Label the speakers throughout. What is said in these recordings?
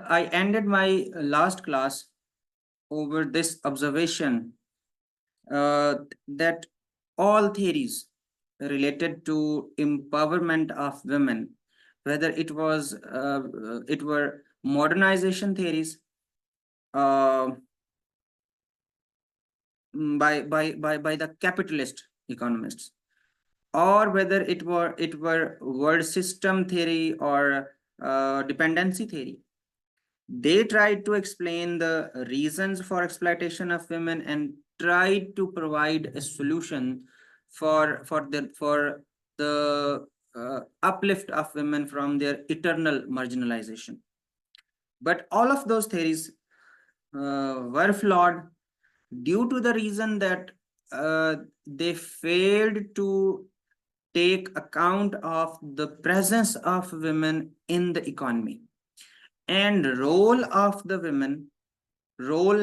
Speaker 1: I ended my last class over this observation that all theories related to empowerment of women, whether it were modernization theories uh, by the capitalist economists, or whether it were world system theory or dependency theory. They tried to explain the reasons for exploitation of women and tried to provide a solution for the uplift of women from their eternal marginalization. But all of those theories were flawed due to the reason that they failed to take account of the presence of women in the economy and role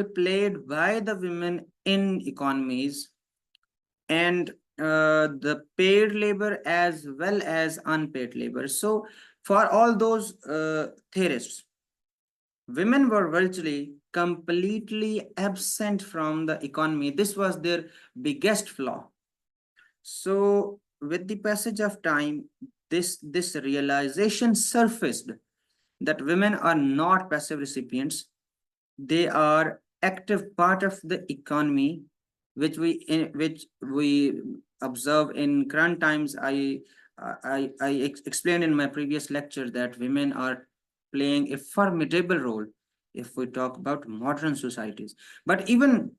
Speaker 1: played by the women in economies, and the paid labor as well as unpaid labor. So for all those theorists, women were virtually completely absent from the economy. This was their biggest flaw. So with the passage of time, this realization surfaced that women are not passive recipients. They are active part of the economy, which we observe in current times. I explained in my previous lecture that women are playing a formidable role if we talk about modern societies. But even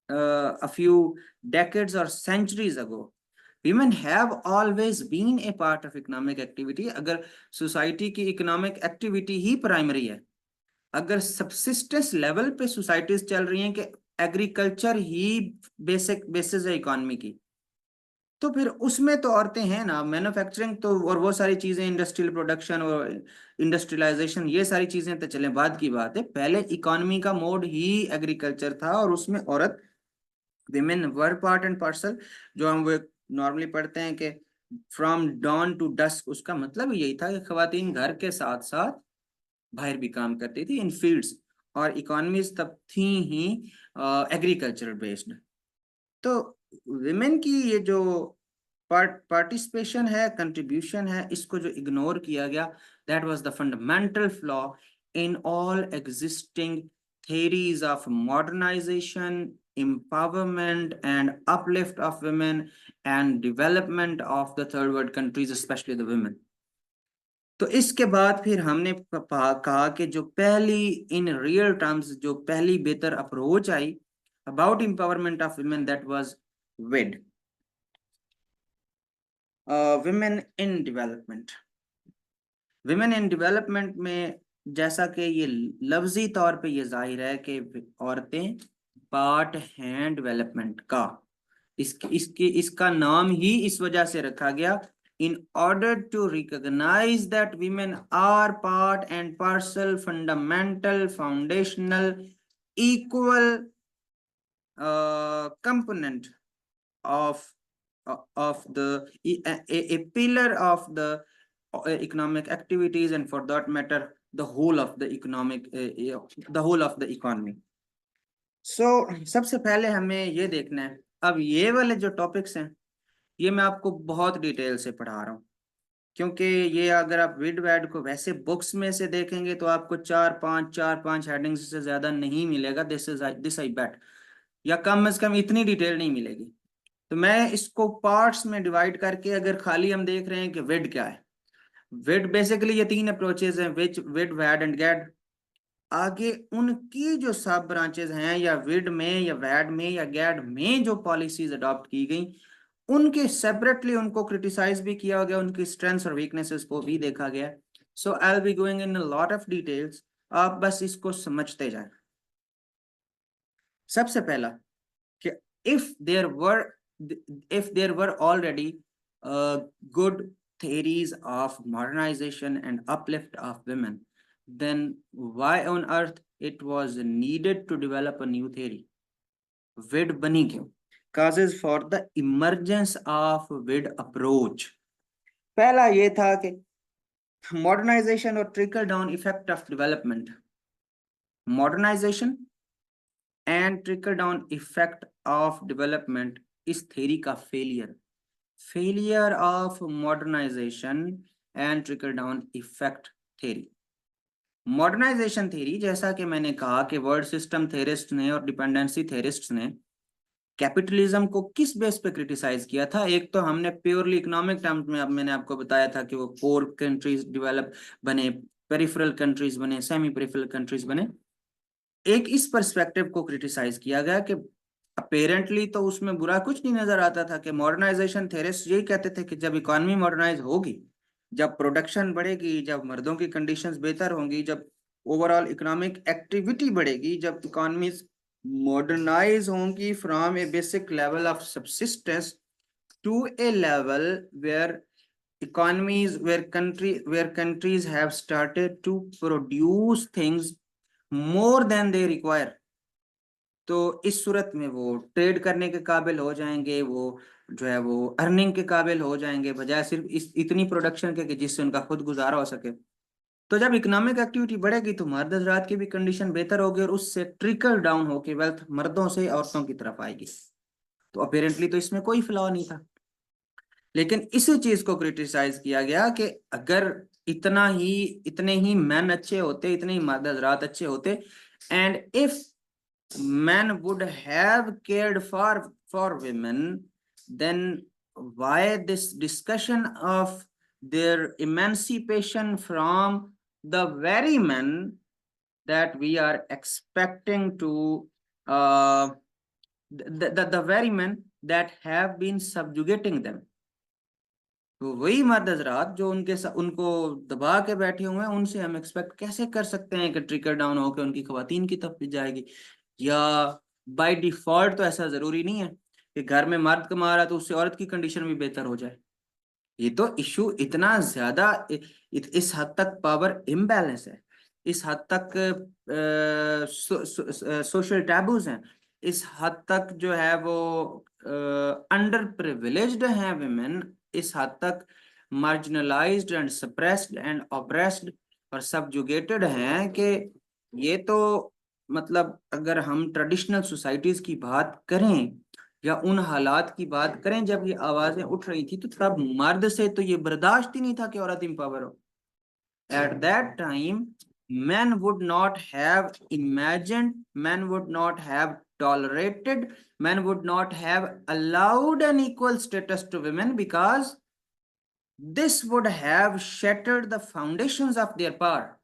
Speaker 1: a few decades or centuries ago, women have always been a part of economic activity. अगर society की economic activity ही primary है, अगर subsistence level पे societies चल रही हैं कि agriculture ही basic basis है economy की, तो फिर उसमें तो औरतें हैं ना, मैन्युफैक्चरिंग तो और वो सारी चीजें, इंडस्ट्रियल प्रोडक्शन और इंडस्ट्रियलाइजेशन, ये सारी चीजें तो चले बाद की बात है। पहले इकोनॉमी का मोड ही एग्रीकल्चर था और उसमें औरत, women were part and parcel. जो हम वो नॉर्मली पढ़ते हैं कि फ्रॉम डॉन टू डस्क, उसका मतलब यही था कि खवातीन घर के साथ साथ बाहर भी काम करती थी इन फील्ड्स, और इकोनॉमीज तब थी ही एग्रीकल्चर बेस्ड। तो विमेन की ये जो पार्टिसिपेशन है, कंट्रीब्यूशन है, इसको जो इग्नोर किया गया, that was the fundamental flaw in all existing theories of modernization, empowerment, and uplift of women and development of the third world countries, especially the women. तो इसके बाद फिर हमने कहा कि जो पहली इन रियल टर्म्स जो पहली बेहतर अप्रोच आई about empowerment of women, that was विड, women in development. Women in development में जैसा कि ये लफ्जी तौर पे ये जाहिर है कि औरतें पार्ट हैं डेवलपमेंट का, इसका नाम ही इस वजह से रखा गया, in order to recognize that women are part and parcel, fundamental, foundational, equal component of a pillar of the economic activities, and for that matter the whole of the economy. So सबसे पहले हमें ये देखना है, अब ये वाले जो टॉपिक्स हैं ये मैं आपको बहुत डिटेल से पढ़ा रहा हूँ, क्योंकि ये अगर आप विड वैड को वैसे बुक्स में से देखेंगे तो आपको चार पांच हेडिंग्स से ज्यादा नहीं मिलेगा, दिस आई बेट, या कम से कम इतनी डिटेल नहीं मिलेगी। तो मैं इसको पार्ट्स में डिवाइड करके, अगर खाली हम देख रहे हैं कि विड क्या है, विड बेसिकली ये तीन अप्रोचेज हैं, विच, विड, वैड एंड गैड। आगे उनकी जो सब ब्रांचेस हैं, या विड में या वैड में या गैड में जो पॉलिसीज अडॉप्ट की गई, उनके सेपरेटली उनको क्रिटिसाइज भी किया गया, उनकी स्ट्रेंथ्स और वीकनेसेस को भी देखा गया। So I will be going in a lot of details, आप बस इसको समझते जाए। सबसे पहला कि if there were already good theories of modernization and uplift of women, then why on earth it was needed to develop a new theory? विड बनी क्यों? Causes for the emergence of width approach, पहला ये था कि modernisation और trickle down effect of development. Modernisation and trickle down effect of development इस theory का failure of modernisation and trickle down effect theory. Modernisation theory, जैसा कि मैंने कहा कि वर्ल्ड सिस्टम थेरिस्ट ने और डिपेंडेंसी थेरिस्ट ने कैपिटलिज्म को किस बेस पे क्रिटिसाइज किया था। एक तो हमने प्योरली इकोनॉमिक टर्म्स में, अब मैंने आपको बताया था कि वो पोर कंट्रीज डेवलप बने, पेरिफेरल कंट्रीज बने, सेमी पेरिफेरल कंट्रीज बने। एक इस पर्सपेक्टिव को क्रिटिसाइज किया गया कि अपेरेंटली तो उसमें बुरा कुछ नहीं नजर आता था, कि मॉडर्नाइजेशन थेरिस्ट यही कहते थे कि जब इकोनॉमी मॉडर्नाइज होगी, जब प्रोडक्शन बढ़ेगी, जब मर्दों की कंडीशंस बेहतर होंगी, जब ओवरऑल इकोनॉमिक एक्टिविटी बढ़ेगी, जब इकोनॉमीज मॉडर्नाइज होंगी from a basic level of subsistence to a level where countries have started to produce things more than they require, तो इस सूरत में वो ट्रेड करने के काबिल हो जाएंगे, वो जो है वो अर्निंग के काबिल हो जाएंगे, बजाय सिर्फ इस इतनी प्रोडक्शन के कि जिससे उनका खुद गुजारा हो सके। तो जब इकोनॉमिक एक्टिविटी बढ़ेगी तो मर्द हजरात की भी कंडीशन बेहतर होगी, और उससे ट्रिकल डाउन होकर वेल्थ मर्दों से औरतों की तरफ आएगी। तो अपेरेंटली तो इसमें कोई फ्लॉ नहीं था, लेकिन इसी चीज को क्रिटिसाइज किया गया कि अगर इतने ही मैन अच्छे होते, इतने ही मर्द हजरात अच्छे होते, and if men would have cared for women, then why this discussion of their emancipation from the very men that we are expecting to the very men that have been subjugating them। तो वही मर्द हजरात जो उनको दबा के बैठे हुए हैं, उनसे हम एक्सपेक्ट कैसे कर सकते हैं कि ट्रिकल डाउन होकर उनकी खवातीन की तरफ भी जाएगी, या बाय डिफॉल्ट तो ऐसा जरूरी नहीं है कि घर में मर्द कमा रहा है तो उससे औरत की कंडीशन भी बेहतर हो जाए। ये तो इशू इतना ज्यादा, इस हद तक पावर इम्बैलेंस है, इस हद तक सोशल टैबूज हैं, इस हद तक जो है वो अंडर प्रिविलेज्ड हैं विमेन, इस हद तक marginalised and suppressed and oppressed और सबजुगेटेड हैं कि ये तो मतलब अगर हम ट्रेडिशनल सोसाइटीज की बात करें या उन हालात की बात करें जब ये आवाजें उठ रही थी, तो तब मर्द से तो ये बर्दाश्त ही नहीं था कि औरत इंपावर हो। At that time men would not have imagined, men would not have tolerated, men would not have allowed an equal status to women, because this would have shattered the foundations of their power.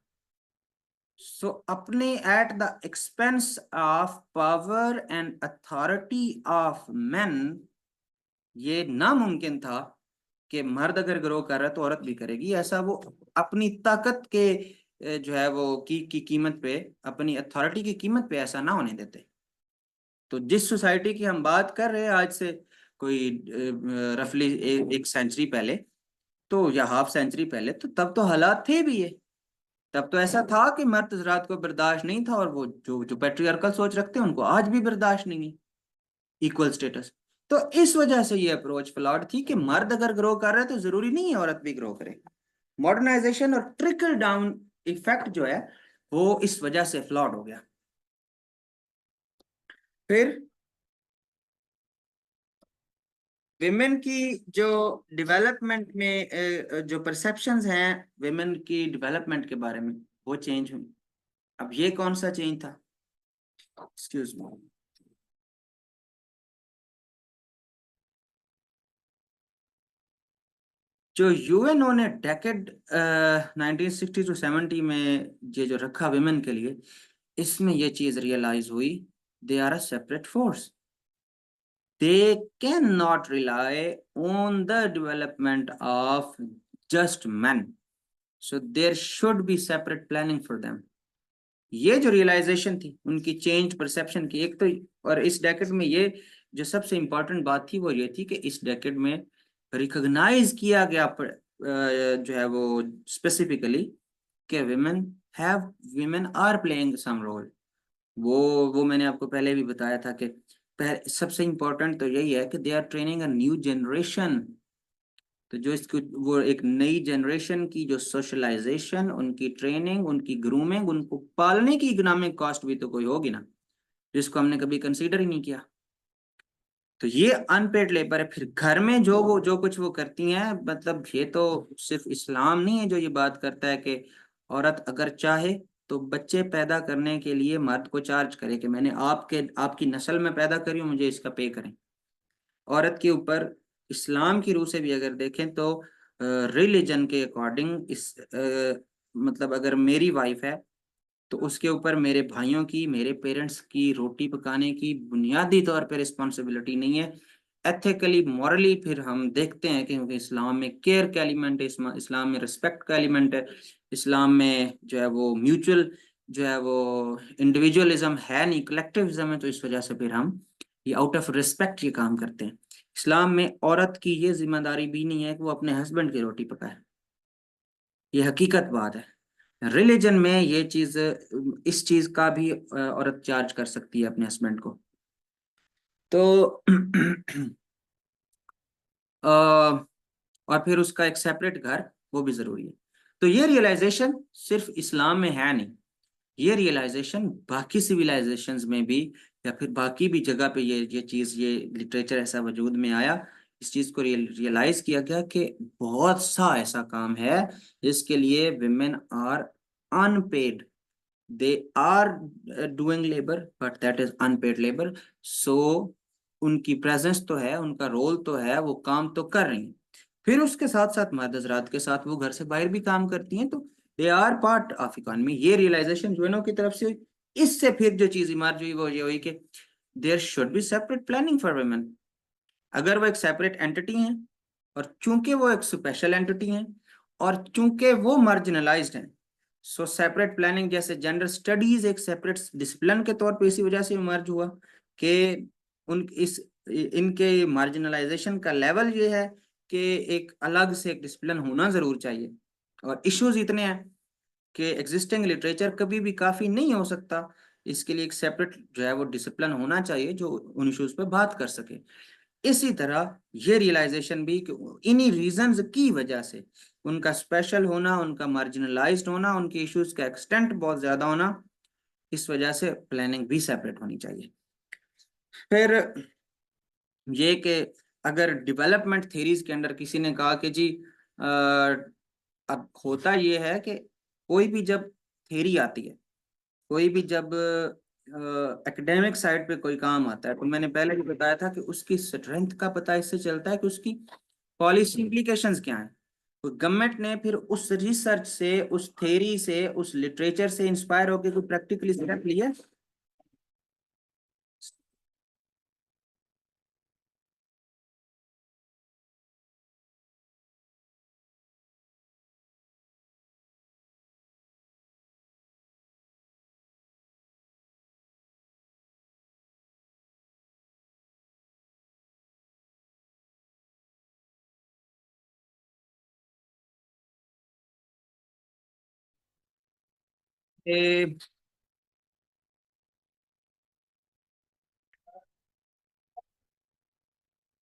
Speaker 1: So अपने at the expense of power and authority of men, ये नामुमकिन था कि मर्द अगर grow कर रहा है तो औरत भी करेगी। ऐसा वो अपनी ताकत के जो है वो की कीमत पे, अपनी अथॉरिटी की कीमत पे ऐसा ना होने देते। तो जिस सोसाइटी की हम बात कर रहे हैं आज से कोई रफली एक सेंचुरी पहले, तो या हाफ सेंचुरी पहले, तो तब तो हालात थे भी ये, तब तो ऐसा था कि मर्द हजरात को बर्दाश्त नहीं था, और वो जो जो पेट्रियार्कल सोच रखते हैं उनको आज भी बर्दाश्त नहीं है इक्वल स्टेटस। तो इस वजह से ये अप्रोच फ्लॉड थी कि मर्द अगर ग्रो कर रहे हैं तो जरूरी नहीं है औरत भी ग्रो करे। मॉडर्नाइजेशन और ट्रिकल डाउन इफेक्ट जो है वो इस वजह से फ्लॉड हो गया। फिर विमेन की जो डेवलपमेंट में जो परसेप्शंस हैं विमेन की डेवलपमेंट के बारे में, वो चेंज हुई। अब ये कौन सा चेंज था? Excuse me. जो यूएनओ ने डेकेड 1960 टू 70 में ये जो रखा विमेन के लिए, इसमें ये चीज रियलाइज हुई, they are a separate force, they cannot rely on the development of just men, so there should be separate planning for them। ये जो रियलाइजेशन थी उनकी, चेंज परसेप्शन की, एक तो, और इस डेकेड में ये जो सबसे इंपॉर्टेंट बात थी वो ये थी कि इस डेकेड में रिकॉग्नाइज किया गया जो है वो स्पेसिफिकली कि women are playing some role. वो मैंने आपको पहले भी बताया था कि सबसे इंपॉर्टेंट तो यही है कि they are training a new generation तो जो इसको वो एक नई जनरेशन की जो सोशलाइजेशन, उनकी ट्रेनिंग, उनकी ग्रूमिंग, उनको पालने की इकोनॉमिक कॉस्ट भी तो कोई होगी ना, जिसको हमने कभी कंसीडर ही नहीं किया। तो ये अनपेड लेबर है। फिर घर में जो वो जो कुछ वो करती हैं, मतलब ये तो सिर्फ इस्लाम नहीं है जो ये बात करता है कि औरत अगर चाहे तो बच्चे पैदा करने के लिए मर्द को चार्ज करे कि मैंने आपकी नस्ल में पैदा करी हूँ, मुझे इसका पे करें। औरत के ऊपर इस्लाम की रूह से भी अगर देखें तो रिलीजन के अकॉर्डिंग मतलब अगर मेरी वाइफ है तो उसके ऊपर मेरे भाइयों की, मेरे पेरेंट्स की रोटी पकाने की बुनियादी तौर पे रिस्पॉन्सिबिलिटी नहीं है। एथिकली, मॉरली फिर हम देखते हैं कि क्योंकि इस्लाम में केयर का एलिमेंट है, इस्लाम में रिस्पेक्ट का एलिमेंट है, इस्लाम में जो है वो म्यूचुअल, जो है वो इंडिविजुअलिज्म है नहीं, कलेक्टिविज्म है। तो इस वजह से फिर हम ये आउट ऑफ रिस्पेक्ट ये काम करते हैं। इस्लाम में औरत की ये जिम्मेदारी भी नहीं है कि वो अपने हस्बैंड की रोटी पकाए, ये हकीकत बात है। रिलीजन में ये चीज, इस चीज का भी औरत चार्ज कर सकती है अपने हस्बैंड को। तो अ, और फिर उसका एक सेपरेट घर, वो भी जरूरी है। तो ये रियलाइजेशन सिर्फ इस्लाम में है नहीं, ये रियलाइजेशन बाकी सिविलाइजेशंस में भी, या फिर बाकी भी जगह पे ये चीज, ये लिटरेचर ऐसा वजूद में आया, इस चीज को रियलाइज किया गया कि बहुत सा ऐसा काम है जिसके लिए women are unpaid, they are doing labor but that is unpaid labor। so उनकी प्रेजेंस तो है, उनका रोल तो है, वो काम तो कर रही हैं। फिर उसके साथ साथ मर्द हजरात के साथ वो घर से बाहर भी काम करती हैं, तो they are part of economy. ये रियलाइजेशन यूएनओ की तरफ से हुई। इससे फिर जो चीज इमर्ज हुई वो ये हुई कि there should be separate planning for women. अगर वो एक सेपरेट एंटिटी हैं, और चूंकि वो एक स्पेशल एंटिटी हैं, और चूंकि वो मार्जिनलाइज्ड हैं, सो सेपरेट प्लानिंग जैसे जेंडर स्टडीज एक सेपरेट डिसिप्लिन के तौर पे इसी वजह से इमर्ज हुआ कि उन इस इनके मार्जिनलाइजेशन का लेवल ये है कि एक अलग से एक डिसिप्लिन होना जरूर चाहिए। और इश्यूज इतने हैं कि एग्जिस्टिंग लिटरेचर कभी भी काफी नहीं हो सकता, इसके लिए एक सेपरेट जो है वो डिसिप्लिन होना चाहिए जो उन इश्यूज पे बात कर सके। इसी तरह ये रियलाइजेशन भी कि इन्हीं रीजंस की वजह से उनका स्पेशल होना, उनका मार्जिनलाइज्ड होना, उनके इश्यूज का एक्सटेंट बहुत ज्यादा होना, इस वजह से प्लानिंग भी सेपरेट होनी चाहिए। फिर ये कि अगर डेवलपमेंट थ्योरीज के अंदर किसी ने कहा कि जी अब होता ये है कि कोई भी जब थ्योरी आती है, कोई भी जब एकेडमिक साइड पे कोई काम आता है, तो मैंने पहले भी बताया था कि उसकी स्ट्रेंथ का पता इससे चलता है कि उसकी पॉलिसी इम्प्लीकेशंस क्या हैं। तो गवर्नमेंट ने फिर उस रिसर्च से, उस थ्योरी से, उस लिटरेचर से इंस्पायर होकर कोई प्रैक्टिकली स्टेप लिया।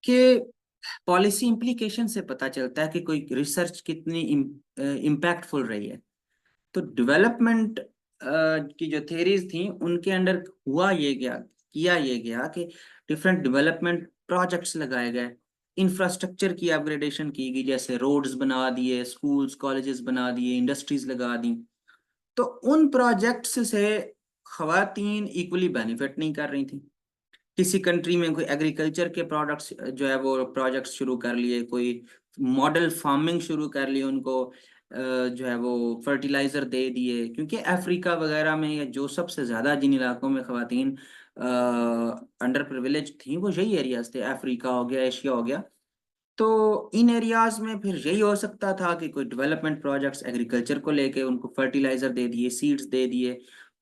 Speaker 1: कि पॉलिसी इम्प्लीकेशन से पता चलता है कि कोई रिसर्च कितनी इम्पैक्टफुल रही है। तो डेवलपमेंट की जो थेरीज थी उनके अंडर हुआ ये गया, किया ये गया कि डिफरेंट डेवलपमेंट प्रोजेक्ट्स लगाए गए, इंफ्रास्ट्रक्चर की अपग्रेडेशन की गई, जैसे रोड्स बना दिए, स्कूल्स कॉलेजेस बना दिए, इंडस्ट्रीज लगा दी। तो उन प्रोजेक्ट्स से खवातीन इक्वली बेनिफिट नहीं कर रही थी। किसी कंट्री में कोई एग्रीकल्चर के प्रोडक्ट्स जो है वो प्रोजेक्ट्स शुरू कर लिए, कोई मॉडल फार्मिंग शुरू कर लिए, उनको जो है वो फर्टिलाइजर दे दिए, क्योंकि अफ्रीका वगैरह में या जो सबसे ज्यादा जिन इलाकों में खवातीन अंडर प्रिविलेज थी वो यही एरियाज थे, अफ्रीका हो गया, एशिया हो गया। तो इन एरियाज में फिर यही हो सकता था कि कोई डेवलपमेंट प्रोजेक्ट्स एग्रीकल्चर को लेके उनको फर्टिलाइजर दे दिए, सीड्स दे दिए,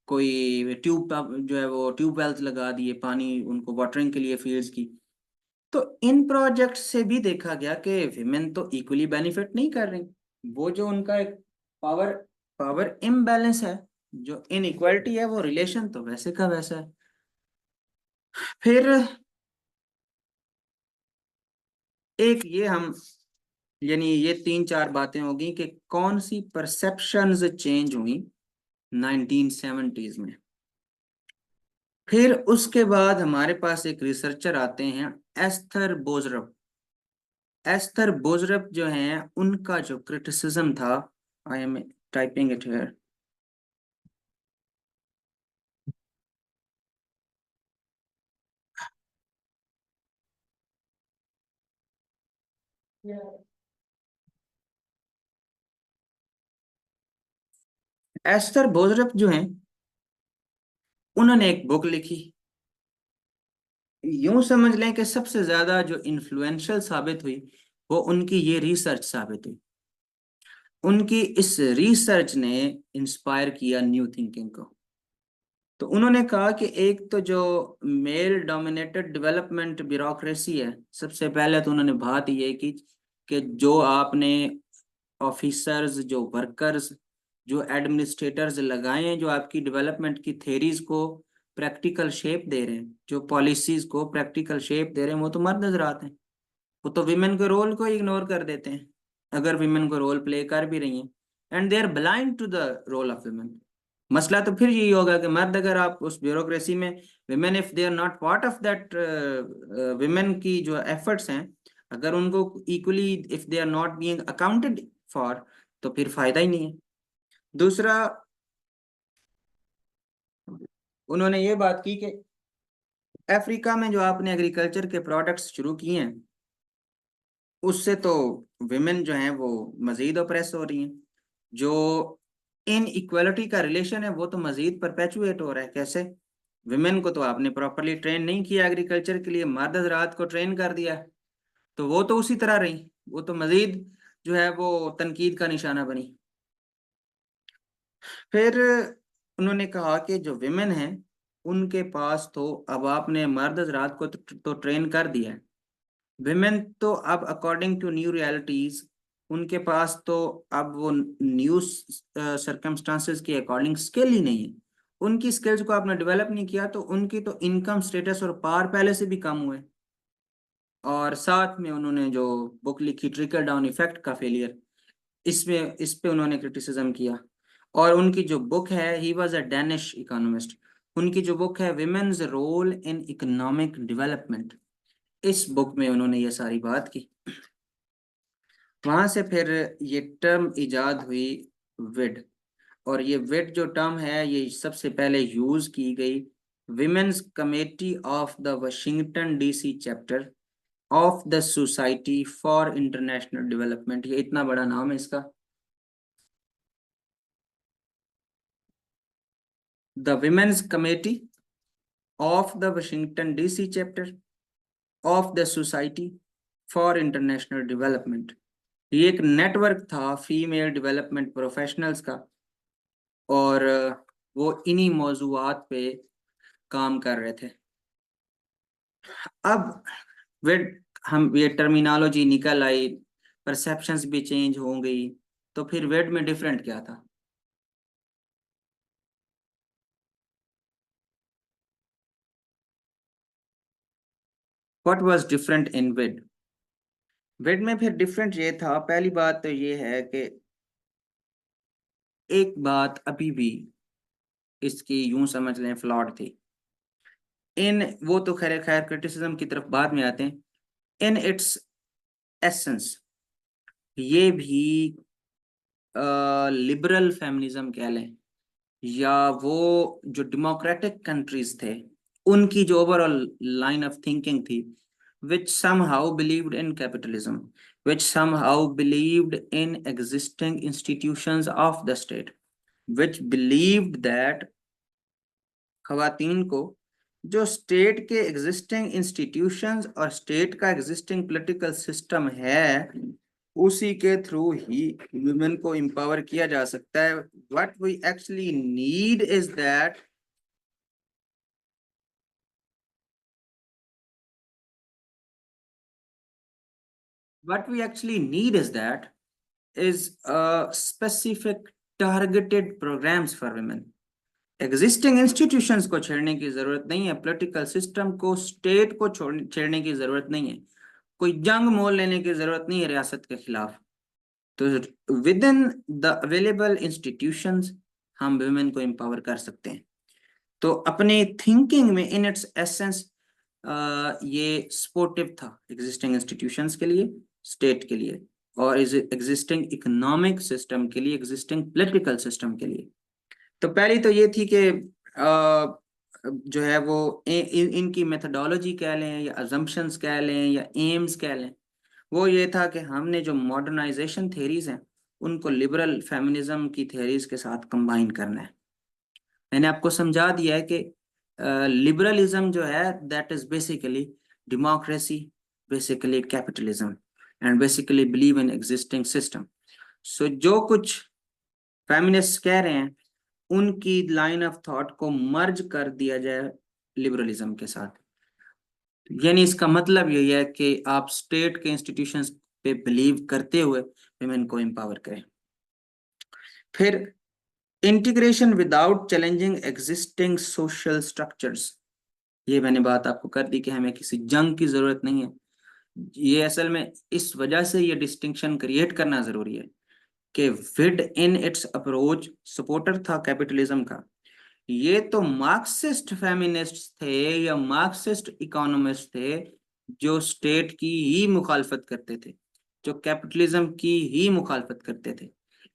Speaker 1: कोई ट्यूब जो है वो ट्यूबवेल्स लगा दिए पानी उनको वाटरिंग के लिए फील्ड्स की। तो इन प्रोजेक्ट से भी देखा गया कि विमेन तो इक्वली बेनिफिट नहीं कर रही। वो जो उनका एक पावर पावर इम्बैलेंस है, जो इनइक्वालिटी है, वो रिलेशन तो वैसे का वैसा है। फिर एक ये हम यानी ये तीन चार बातें होगी कि कौन सी परसेप्शंस चेंज हुई 1970s में। फिर उसके बाद हमारे पास एक रिसर्चर आते हैं, एस्थर बोजरफ। एस्थर बोजरफ जो हैं, उनका जो क्रिटिसिज्म था, I am typing it here. Esther Boserup जो हैं, उन्होंने एक बुक लिखी। यूं समझ लें कि सबसे ज्यादा जो इन्फ्लुएंशियल साबित हुई वो उनकी ये रिसर्च साबित हुई। उनकी इस रिसर्च ने इंस्पायर किया न्यू थिंकिंग को। तो उन्होंने कहा कि एक तो जो मेल डोमिनेटेड डेवलपमेंट ब्यूरोक्रेसी है, सबसे पहले तो उन्होंने बात ये की कि जो आपने ऑफिसर्स, जो वर्कर्स, जो एडमिनिस्ट्रेटर्स लगाए हैं, जो आपकी डेवलपमेंट की थेरीज को प्रैक्टिकल शेप दे रहे हैं, जो पॉलिसीज को प्रैक्टिकल शेप दे रहे हैं, वो तो मर्द नजर आते हैं। वो तो विमेन के रोल को इग्नोर कर देते हैं, अगर विमेन को रोल प्ले कर भी रही हैं, and they are blind to the role of women. मसला तो फिर यही होगा कि मर्द, अगर आप उस ब्यूरोक्रेसी में, women if they are not part of that, women की जो एफर्ट्स हैं, अगर उनको equally if they are not being accounted for, तो फिर फायदा ही नहीं है। दूसरा, उन्होंने ये बात की कि अफ्रीका में जो आपने एग्रीकल्चर के प्रोडक्ट्स शुरू किए हैं, उससे तो विमेन जो हैं वो मजीद ऑप्रेस हो रही हैं। जो इन इक्वलिटी का रिलेशन है वो तो मजीद परपेचुएट हो रहा है। कैसे? विमेन को तो आपने प्रॉपरली ट्रेन नहीं किया एग्रीकल्चर के लिए, मर्द हजरात को ट्रेन कर दिया, तो वो तो उसी तरह रही, वो तो मजीद जो है वो तनकीद का निशाना बनी। फिर उन्होंने कहा कि जो विमेन हैं, उनके पास तो अब आपने मर्द हजरात को तो ट्रेन कर दिया है, विमेन तो अब अकॉर्डिंग टू न्यू रियलिटीज, उनके पास तो अब वो न्यू सरकमस्टांसेस के अकॉर्डिंग स्किल ही नहीं है। उनकी स्किल्स को आपने डेवलप नहीं किया, तो उनकी तो इनकम स्टेटस और पावर पहले से भी कम हुए। और साथ में उन्होंने जो बुक लिखी, ट्रिकल डाउन इफेक्ट का फेलियर, इसमें इस पे उन्होंने क्रिटिसिज्म किया। और उनकी जो बुक है, he was a Danish economist, उनकी जो बुक है women's role in economic development, इस बुक में उन्होंने ये सारी बात की। वहां से फिर ये टर्म इजाद हुई, विड। और ये विड जो टर्म है, ये सबसे पहले यूज की गई women's committee of the Washington DC chapter of the society for international development. ये इतना बड़ा नाम है इसका, the women's committee of the Washington DC chapter of the society for international development. ये एक नेटवर्क था फीमेल डेवलपमेंट प्रोफेशनल्स का, और वो इन्हीं मौजूआत पे काम कर रहे थे। अब वेट, हम ये टर्मिनोलॉजी निकल आई, परसेप्शंस भी चेंज हो गई, तो फिर वेट में डिफरेंट क्या था? व्हाट वाज डिफरेंट इन वेड? वेड में फिर डिफरेंट ये था, पहली बात तो ये है कि एक बात अभी भी इसकी यूं समझ लें फ्लॉड थी। इन वो तो खैर खैर क्रिटिसिज्म की तरफ बाद में आते हैं। इन इट्स एसेंस ये भी लिबरल फेमिनिज्म कह लें, या वो जो डेमोक्रेटिक कंट्रीज थे, उनकी जो ओवरऑल लाइन ऑफ थिंकिंग थी, which somehow believed in capitalism, which somehow believed in existing institutions of the state, which believed that खवातीन को जो स्टेट के एग्जिस्टिंग इंस्टीट्यूशंस और स्टेट का एग्जिस्टिंग पॉलिटिकल सिस्टम है, उसी के थ्रू ही वुमेन को एम्पावर किया जा सकता है। What we actually need is that, what we actually need is specific targeted programs for women। Existing institutions को छेड़ने की जरूरत नहीं है, पॉलिटिकल सिस्टम को, स्टेट को छेड़ने की जरूरत नहीं है। कोई जंग मोल लेने की जरूरत नहीं है रियासत के खिलाफ। तो with in the available institutions हम वुमेन को एम्पावर कर सकते हैं। तो अपने थिंकिंग में इन इट्स एसेंस ये सपोर्टिव था एग्जिस्टिंग इंस्टीट्यूशंस के लिए, स्टेट के लिए, और इज एग्जिस्टिंग इकोनॉमिक सिस्टम के लिए, एग्जिस्टिंग पॉलिटिकल सिस्टम के लिए। तो पहली तो ये थी कि जो है वो इनकी मेथोडोलॉजी कह लें या अजम्पशंस कह लें या एम्स कह लें, वो ये था कि हमने जो मॉडर्नाइजेशन थेरीज हैं उनको लिबरल फेमिनिज्म की थेरीज के साथ कंबाइन करना है। मैंने आपको समझा दिया है कि लिबरलिज्म जो है that is basically democracy, basically capitalism, and basically believe in existing system. So जो कुछ फेमिनिस्ट कह रहे हैं उनकी लाइन ऑफ थॉट को मर्ज कर दिया जाए लिबरलिज्म के साथ। यानी इसका मतलब यही है कि आप स्टेट के इंस्टीट्यूशंस पे बिलीव करते हुए वुमेन को एम्पावर करें। फिर integration without challenging existing social structures, ये मैंने बात आपको कर दी कि हमें किसी जंग की जरूरत नहीं है। ये असल में इस वजह से ये डिस्टिंक्शन क्रिएट करना जरूरी है कि विड इन इट्स अप्रोच सपोर्टर था कैपिटलिज्म का। ये तो मार्क्सिस्ट फेमिनिस्ट थे या मार्क्सिस्ट इकोनॉमिस्ट थे जो स्टेट की ही मुखालफत करते थे, जो कैपिटलिज्म की ही मुखालफत करते थे।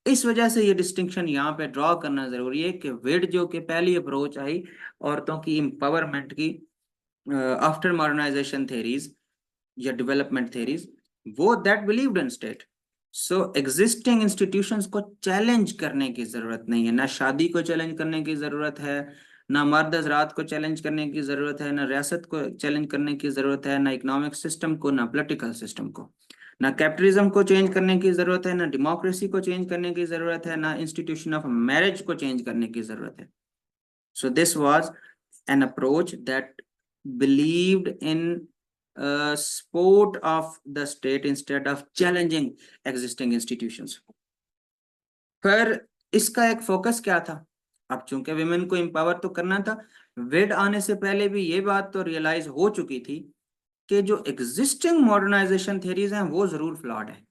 Speaker 1: इस वजह से ये डिस्टिंक्शन यहाँ पे ड्रॉ करना जरूरी है कि विड जो कि पहली अप्रोच आई औरतों की एम्पावरमेंट की आफ्टर मॉडर्नाइजेशन थेरीज या डेवलपमेंट थेरीज, वो that believed in state. So existing institutions को चैलेंज करने की जरूरत नहीं है, ना शादी को चैलेंज करने की जरूरत है, ना मर्द हजरात को चैलेंज करने की जरूरत है, ना रियासत को चैलेंज करने की जरूरत है, ना इकोनॉमिक सिस्टम को, ना पॉलिटिकल सिस्टम को, ना कैपिटलिज्म को चेंज करने की जरूरत है, ना डेमोक्रेसी को चेंज करने की जरूरत है, ना इंस्टीट्यूशन ऑफ मैरिज को चेंज करने की जरूरत है। So this was an approach that believed in support of the state instead of challenging existing institutions। फिर इसका एक फोकस क्या था? अब चूंकि विमेन को एम्पावर तो करना था, वेड आने से पहले भी ये बात तो रियलाइज हो चुकी थी कि जो एग्जिस्टिंग मॉडर्नाइजेशन थेरीज हैं वो जरूर फ्लॉड है।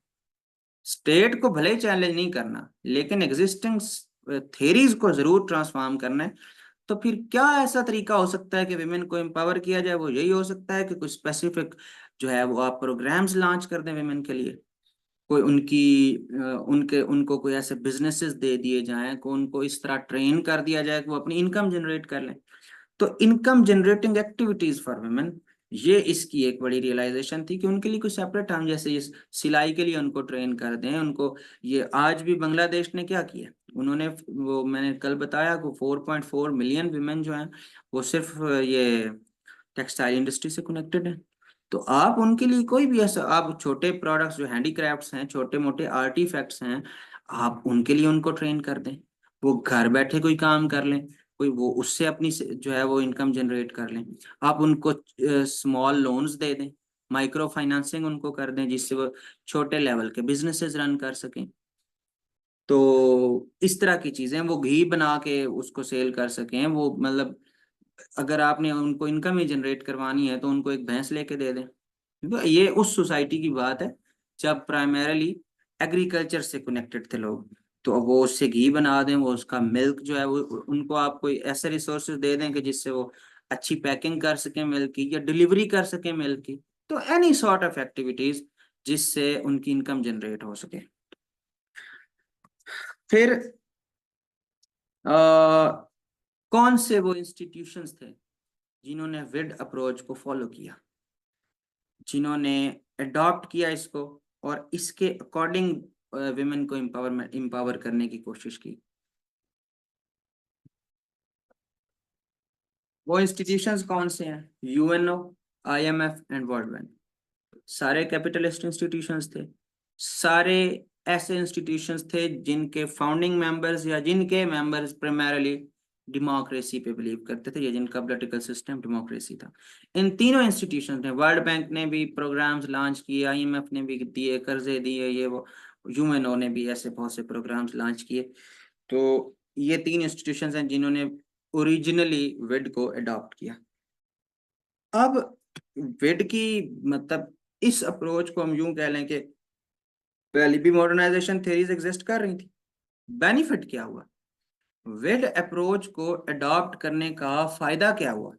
Speaker 1: स्टेट को भले चैलेंज नहीं करना, लेकिन एग्जिस्टिंग थेरीज को जरूर ट्रांसफॉर्म करना है। तो फिर क्या ऐसा तरीका हो सकता है कि विमेन को एम्पावर किया जाए? वो यही हो सकता है कि कुछ स्पेसिफिक जो है वो आप प्रोग्राम्स लॉन्च कर दें विमेन के लिए, कोई उनको कोई ऐसे बिजनेसेस दे दिए जाएं, को उनको इस तरह ट्रेन कर दिया जाए कि वो अपनी इनकम जनरेट कर लें। तो income generating activities for women, ये इसकी एक बड़ी रियलाइजेशन थी कि उनके लिए कुछ सेपरेट, हम जैसे इस सिलाई के लिए उनको ट्रेन कर दें उनको। ये आज भी बांग्लादेश ने क्या किया, उन्होंने वो मैंने कल बताया को 4.4 मिलियन विमेन जो हैं वो सिर्फ ये टेक्सटाइल इंडस्ट्री से कनेक्टेड है। तो आप उनके लिए कोई भी ऐसा, आप छोटे प्रोडक्ट्स जो हैंडीक्राफ्ट्स हैं, छोटे मोटे आर्टिफैक्ट्स हैं, आप उनके लिए उनको ट्रेन कर दें, वो घर बैठे कोई काम कर लें, कोई वो उससे अपनी जो है वो इनकम जनरेट कर लें। आप उनको स्मॉल लोन्स दे दें, माइक्रो फाइनेंसिंग उनको कर दें जिससे वो छोटे लेवल के बिजनेसेस रन कर सकें। तो इस तरह की चीजें, वो घी बना के उसको सेल कर सकें, वो मतलब अगर आपने उनको इनकम ही जनरेट करवानी है तो उनको एक भैंस लेके दे दें। तो ये उस सोसाइटी की बात है जब प्राइमरीली एग्रीकल्चर से कनेक्टेड थे लोग। तो वो उससे घी बना दें, वो उसका मिल्क जो है वो उनको आप कोई ऐसे रिसोर्सेज दे दें कि जिससे वो अच्छी पैकिंग कर सकें मिल्क की या डिलीवरी कर सकें मिल्क की। तो एनी सॉर्ट ऑफ एक्टिविटीज जिससे उनकी इनकम जनरेट हो सके। फिर कौन से वो इंस्टीट्यूशंस थे जिन्होंने विड अप्रोच को फॉलो किया, जिन्होंने अडॉप्ट किया इसको और इसके अकॉर्डिंग विमेन को एम्पावर करने की कोशिश की? वो इंस्टीट्यूशंस कौन से हैं? UNO, IMF and world bank. सारे कैपिटलिस्ट इंस्टीट्यूशंस थे, सारे ऐसे इंस्टीट्यूशंस थे जिनके फाउंडिंग मेंबर्स या जिनके मेंबर्स प्राइमरीली डेमोक्रेसी पे बिलीव करते थे या जिनका पॉलिटिकल सिस्टम डेमोक्रेसी था। इन तीनों इंस्टीट्यूशंस ने, वर्ल्ड बैंक ने भी प्रोग्राम्स लॉन्च किए, आईएमएफ ने भी दिए, कर्जे दिए, ये वो, यूएनओ ने भी ऐसे बहुत से प्रोग्राम्स लॉन्च किए। तो ये तीन इंस्टीट्यूशंस हैं जिन्होंने ओरिजिनली विड को अडॉप्ट किया। अब विड की मतलब इस अप्रोच को हम यूं कह लें कि पहले भी मॉडर्नाइजेशन थ्योरीज एग्जिस्ट कर रही थी। बेनिफिट क्या हुआ, वेड अप्रोच को अडॉप्ट करने का फायदा क्या हुआ,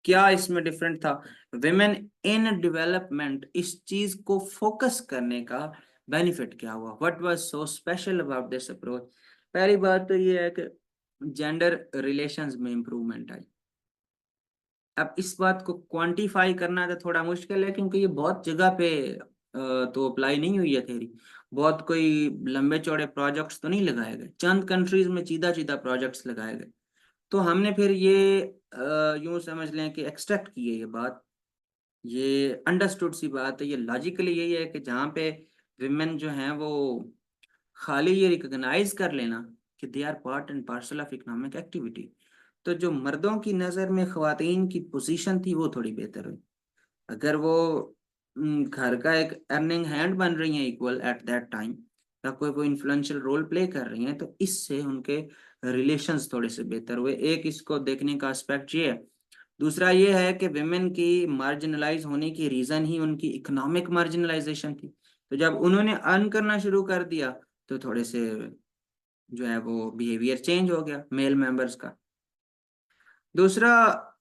Speaker 1: क्या इसमें डिफरेंट था, विमेन इन डेवलपमेंट इस चीज को फोकस करने का बेनिफिट क्या हुआ, what was so special about this approach. पहली बात तो ये है कि जेंडर रिलेशंस में इंप्रूवमेंट आई। अब इस बात को क्वांटिफाई करना तो थोड़ा मुश्किल है, क्योंकि ये बहुत जगह पे तो अप्लाई नहीं हुई है थ्योरी। बहुत कोई लंबे चौड़े प्रोजेक्ट्स तो नहीं लगाए गए, चंद कंट्रीज में सीधा सीधा प्रोजेक्ट्स लगाए गए। तो हमने फिर ये यूं समझ लें कि एक्सट्रैक्ट की है ये बात, ये अंडरस्टूड सी बात है, ये लॉजिकली यही है कि जहाँ पे विमेन जो हैं वो खाली ये रिकॉग्नाइज कर लेना कि they are part and parcel of economic activity, तो जो मर्दों की नज़र में ख्वातीन की पोजीशन थी वो थोड़ी बेहतर हुई। अगर वो घर का एक अर्निंग हैंड बन रही हैं इक्वल एट दैट टाइम, या कोई वो इन्फ्लुएंशियल रोल प्ले कर रही हैं, तो इससे उनके रिलेशंस थोड़े से बेहतर हुए। एक इसको देखने का एस्पेक्ट ये है। दूसरा ये है कि विमेन की मार्जिनलाइज होने की रीजन ही उनकी इकोनॉमिक मार्जिनलाइजेशन थी। तो जब उन्होंने अर्न करना शुरू कर दिया, तो थोड़े से जो है वो बिहेवियर चेंज हो गया मेल मेंबर्स का। दूसरा,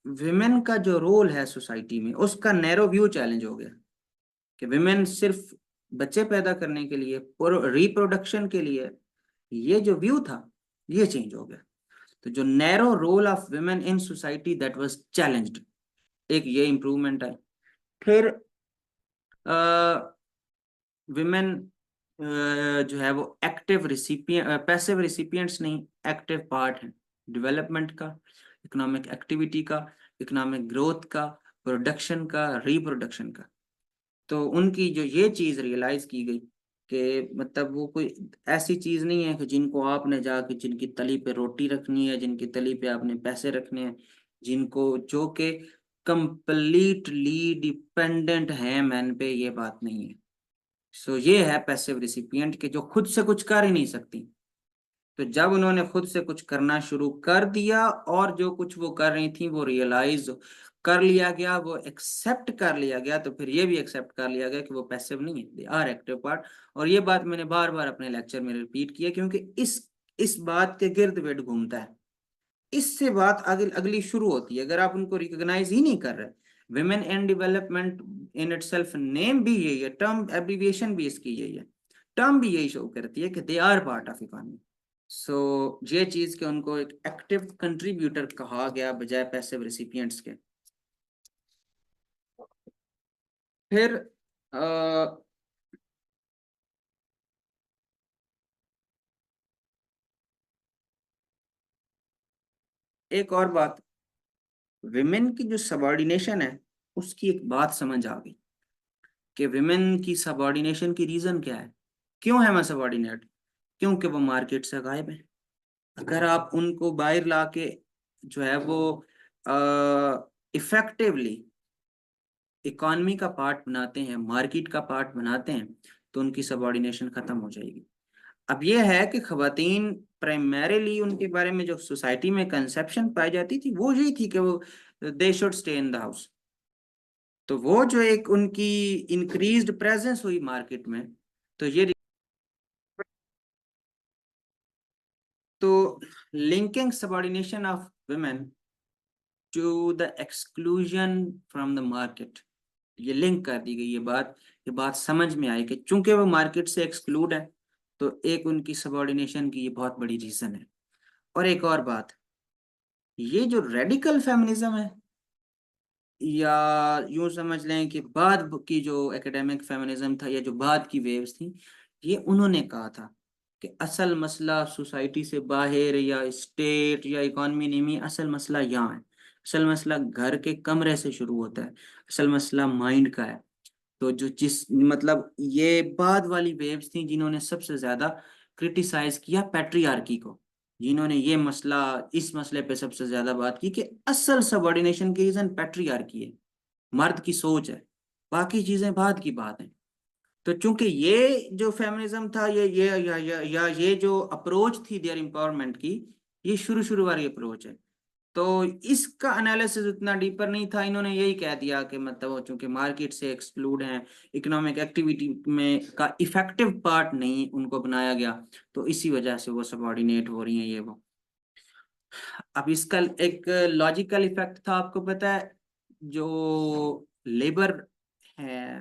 Speaker 1: विमेन का जो रोल है सोसाइटी में उसका नैरो व्यू चैलेंज हो गया, कि विमेन सिर्फ बच्चे पैदा करने के लिए और रिप्रोडक्शन के लिए, ये जो व्यू था ये चेंज हो गया। तो जो narrow role of women in society that was challenged, एक ये इंप्रूवमेंट है। फिर विमेन जो है वो एक्टिव रिसिपिएंट, पैसिव रिसिपिएंट्स नहीं, एक्टिव पार्ट है डेवलपमेंट का, इकोनॉमिक एक्टिविटी का, इकोनॉमिक ग्रोथ का, प्रोडक्शन का, रिप्रोडक्शन का। तो उनकी जो ये चीज रियलाइज की गई कि मतलब वो कोई ऐसी चीज नहीं है कि जिनको आपने जाके जिनकी तली पे रोटी रखनी है, जिनकी तली पे आपने पैसे रखने हैं, जिनको जो कि कंप्लीटली डिपेंडेंट है मैन पे, ये बात नहीं है। सो ये है पैसिव रिसिपिएंट के जो खुद से कुछ कर ही नहीं सकती। तो जब उन्होंने खुद से कुछ करना शुरू कर दिया और जो कुछ वो कर रही थी वो रियलाइज कर लिया गया, वो एक्सेप्ट कर लिया गया, तो फिर ये भी एक्सेप्ट कर लिया गया कि वो पैसिव नहीं है, दे आर एक्टिव पार्ट। और ये बात मैंने बार बार अपने लेक्चर में रिपीट की है, क्योंकि इस बात के गिर्द गिर्द घूमता है। इससे बात आगे अगली शुरू होती है, अगर आप उनको रिकॉग्नाइज ही नहीं कर रहे। Women and development in itself name भी यही है, टर्म एब्रीविएशन भी इसकी यही है, टर्म भी यही शो करती है कि they are part of economy. So ये चीज के उनको एक एक्टिव कंट्रीब्यूटर कहा गया बजाय पैसिव रेसिपिएंट्स के। फिर एक और बात, विमेन की जो सबॉर्डिनेशन है उसकी एक बात समझ आ गई कि विमेन की सबॉर्डिनेशन की रीजन क्या है, क्यों है मैं सबॉर्डिनेट, क्योंकि वो मार्केट से गायब है। अगर आप उनको बाहर ला के जो है वो इफेक्टिवली इकॉनमी का पार्ट बनाते हैं, मार्केट का पार्ट बनाते हैं, तो उनकी सबॉर्डिनेशन खत्म हो जाएगी। अब ये है कि खवातीन प्राइमरीली उनके बारे में जो सोसाइटी में कंसेप्शन पाई जाती थी वो यही थी कि वो they should stay in the house. तो वो जो एक उनकी इंक्रीज्ड प्रेजेंस हुई मार्केट में, तो ये तो linking subordination of women to the exclusion from the market, ये लिंक कर दी गई ये बात समझ में आई कि चूंकि वो मार्केट से एक्सक्लूड है, तो एक उनकी सबॉर्डिनेशन की ये बहुत बड़ी रीजन है। और एक और बात, ये जो रेडिकल फेमिनिज्म है, या यूं समझ लें कि बाद की जो एकेडमिक फेमिनिज्म था या जो बाद की वेव्स थी, ये उन्होंने कहा था कि असल मसला सोसाइटी से बाहर या स्टेट या इकॉनमी नहीं है, असल मसला यहाँ है, असल मसला घर के कमरे से शुरू होता है, असल मसला माइंड का है। तो जो जिस मतलब ये बाद वाली वेव्स थी जिन्होंने सबसे ज्यादा क्रिटिसाइज किया पैट्रियार्की को, जिन्होंने ये मसला इस मसले पे सबसे ज्यादा बात की कि असल सबऑर्डिनेशन की रीजन पैट्रियार्की है, मर्द की सोच है, बाकी चीजें बाद की बात है। तो चूंकि ये जो फेमिनिज्म था, ये जो अप्रोच थी देयर एम्पावरमेंट की, ये शुरू शुरू वाली अप्रोच है। तो इसका एनालिसिस उतना डीपर नहीं था, इन्होंने यही कह दिया कि मतलब वो चूंकि मार्केट से एक्सक्लूड हैं, इकोनॉमिक एक्टिविटी में का इफेक्टिव पार्ट नहीं उनको बनाया गया, तो इसी वजह से वो सबऑर्डिनेट हो रही हैं ये वो। अब इसका एक लॉजिकल इफेक्ट था, आपको पता है, जो लेबर है,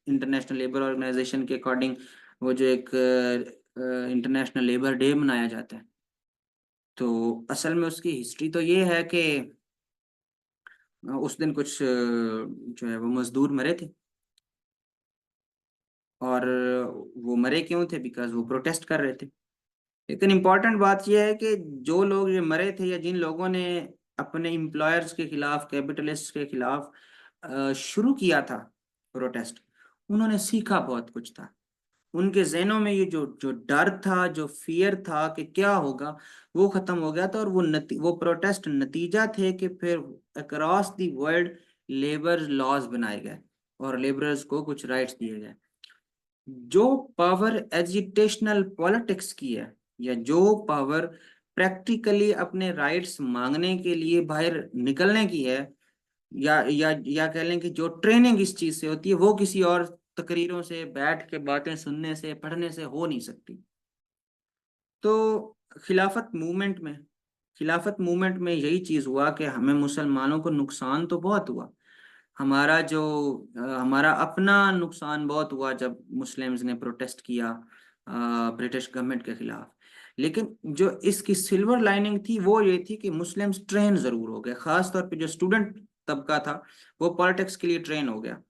Speaker 1: इंटरनेशनल लेबर ऑर्गेनाइजेशन के अकॉर्डिंग, वो जो एक इंटरनेशनल लेबर डे मनाया जाता है, तो असल में उसकी हिस्ट्री तो ये है कि उस दिन कुछ जो है वो मजदूर मरे थे, और वो मरे क्यों थे, बिकॉज वो प्रोटेस्ट कर रहे थे। लेकिन इम्पॉर्टेंट बात यह है कि जो लोग ये मरे थे, या जिन लोगों ने अपने एम्प्लॉयर्स के खिलाफ, कैपिटलिस्ट के खिलाफ शुरू किया था प्रोटेस्ट, उन्होंने सीखा बहुत कुछ था। उनके जहनों में ये जो जो डर था, जो फियर था कि क्या होगा, वो खत्म हो गया था। और वो प्रोटेस्ट नतीजा थे कि फिर across the world labour laws बनाए गए और लेबरर्स को कुछ राइट्स दिए गए। जो पावर एजिटेशनल पॉलिटिक्स की है, या जो पावर प्रैक्टिकली अपने राइट्स मांगने के लिए बाहर निकलने की है, या कह लें कि जो ट्रेनिंग इस चीज से होती है, वो किसी और तकरीरों से, बैठ के बातें सुनने से, पढ़ने से हो नहीं सकती। तो खिलाफत मूवमेंट में खिलाफत मूवमेंट में यही चीज हुआ कि हमें मुसलमानों को नुकसान तो बहुत हुआ। हमारा अपना नुकसान बहुत हुआ जब मुस्लिम्स ने प्रोटेस्ट किया ब्रिटिश गवर्नमेंट के खिलाफ। लेकिन जो इसकी सिल्वर लाइनिंग थी वो ये थी कि मुस्लिम्स ट्रेन जरूर हो गए, खास तौर पे जो स्टूडेंट तबका था, वो पॉलिटिक्स के लिए ट्रेन हो गया,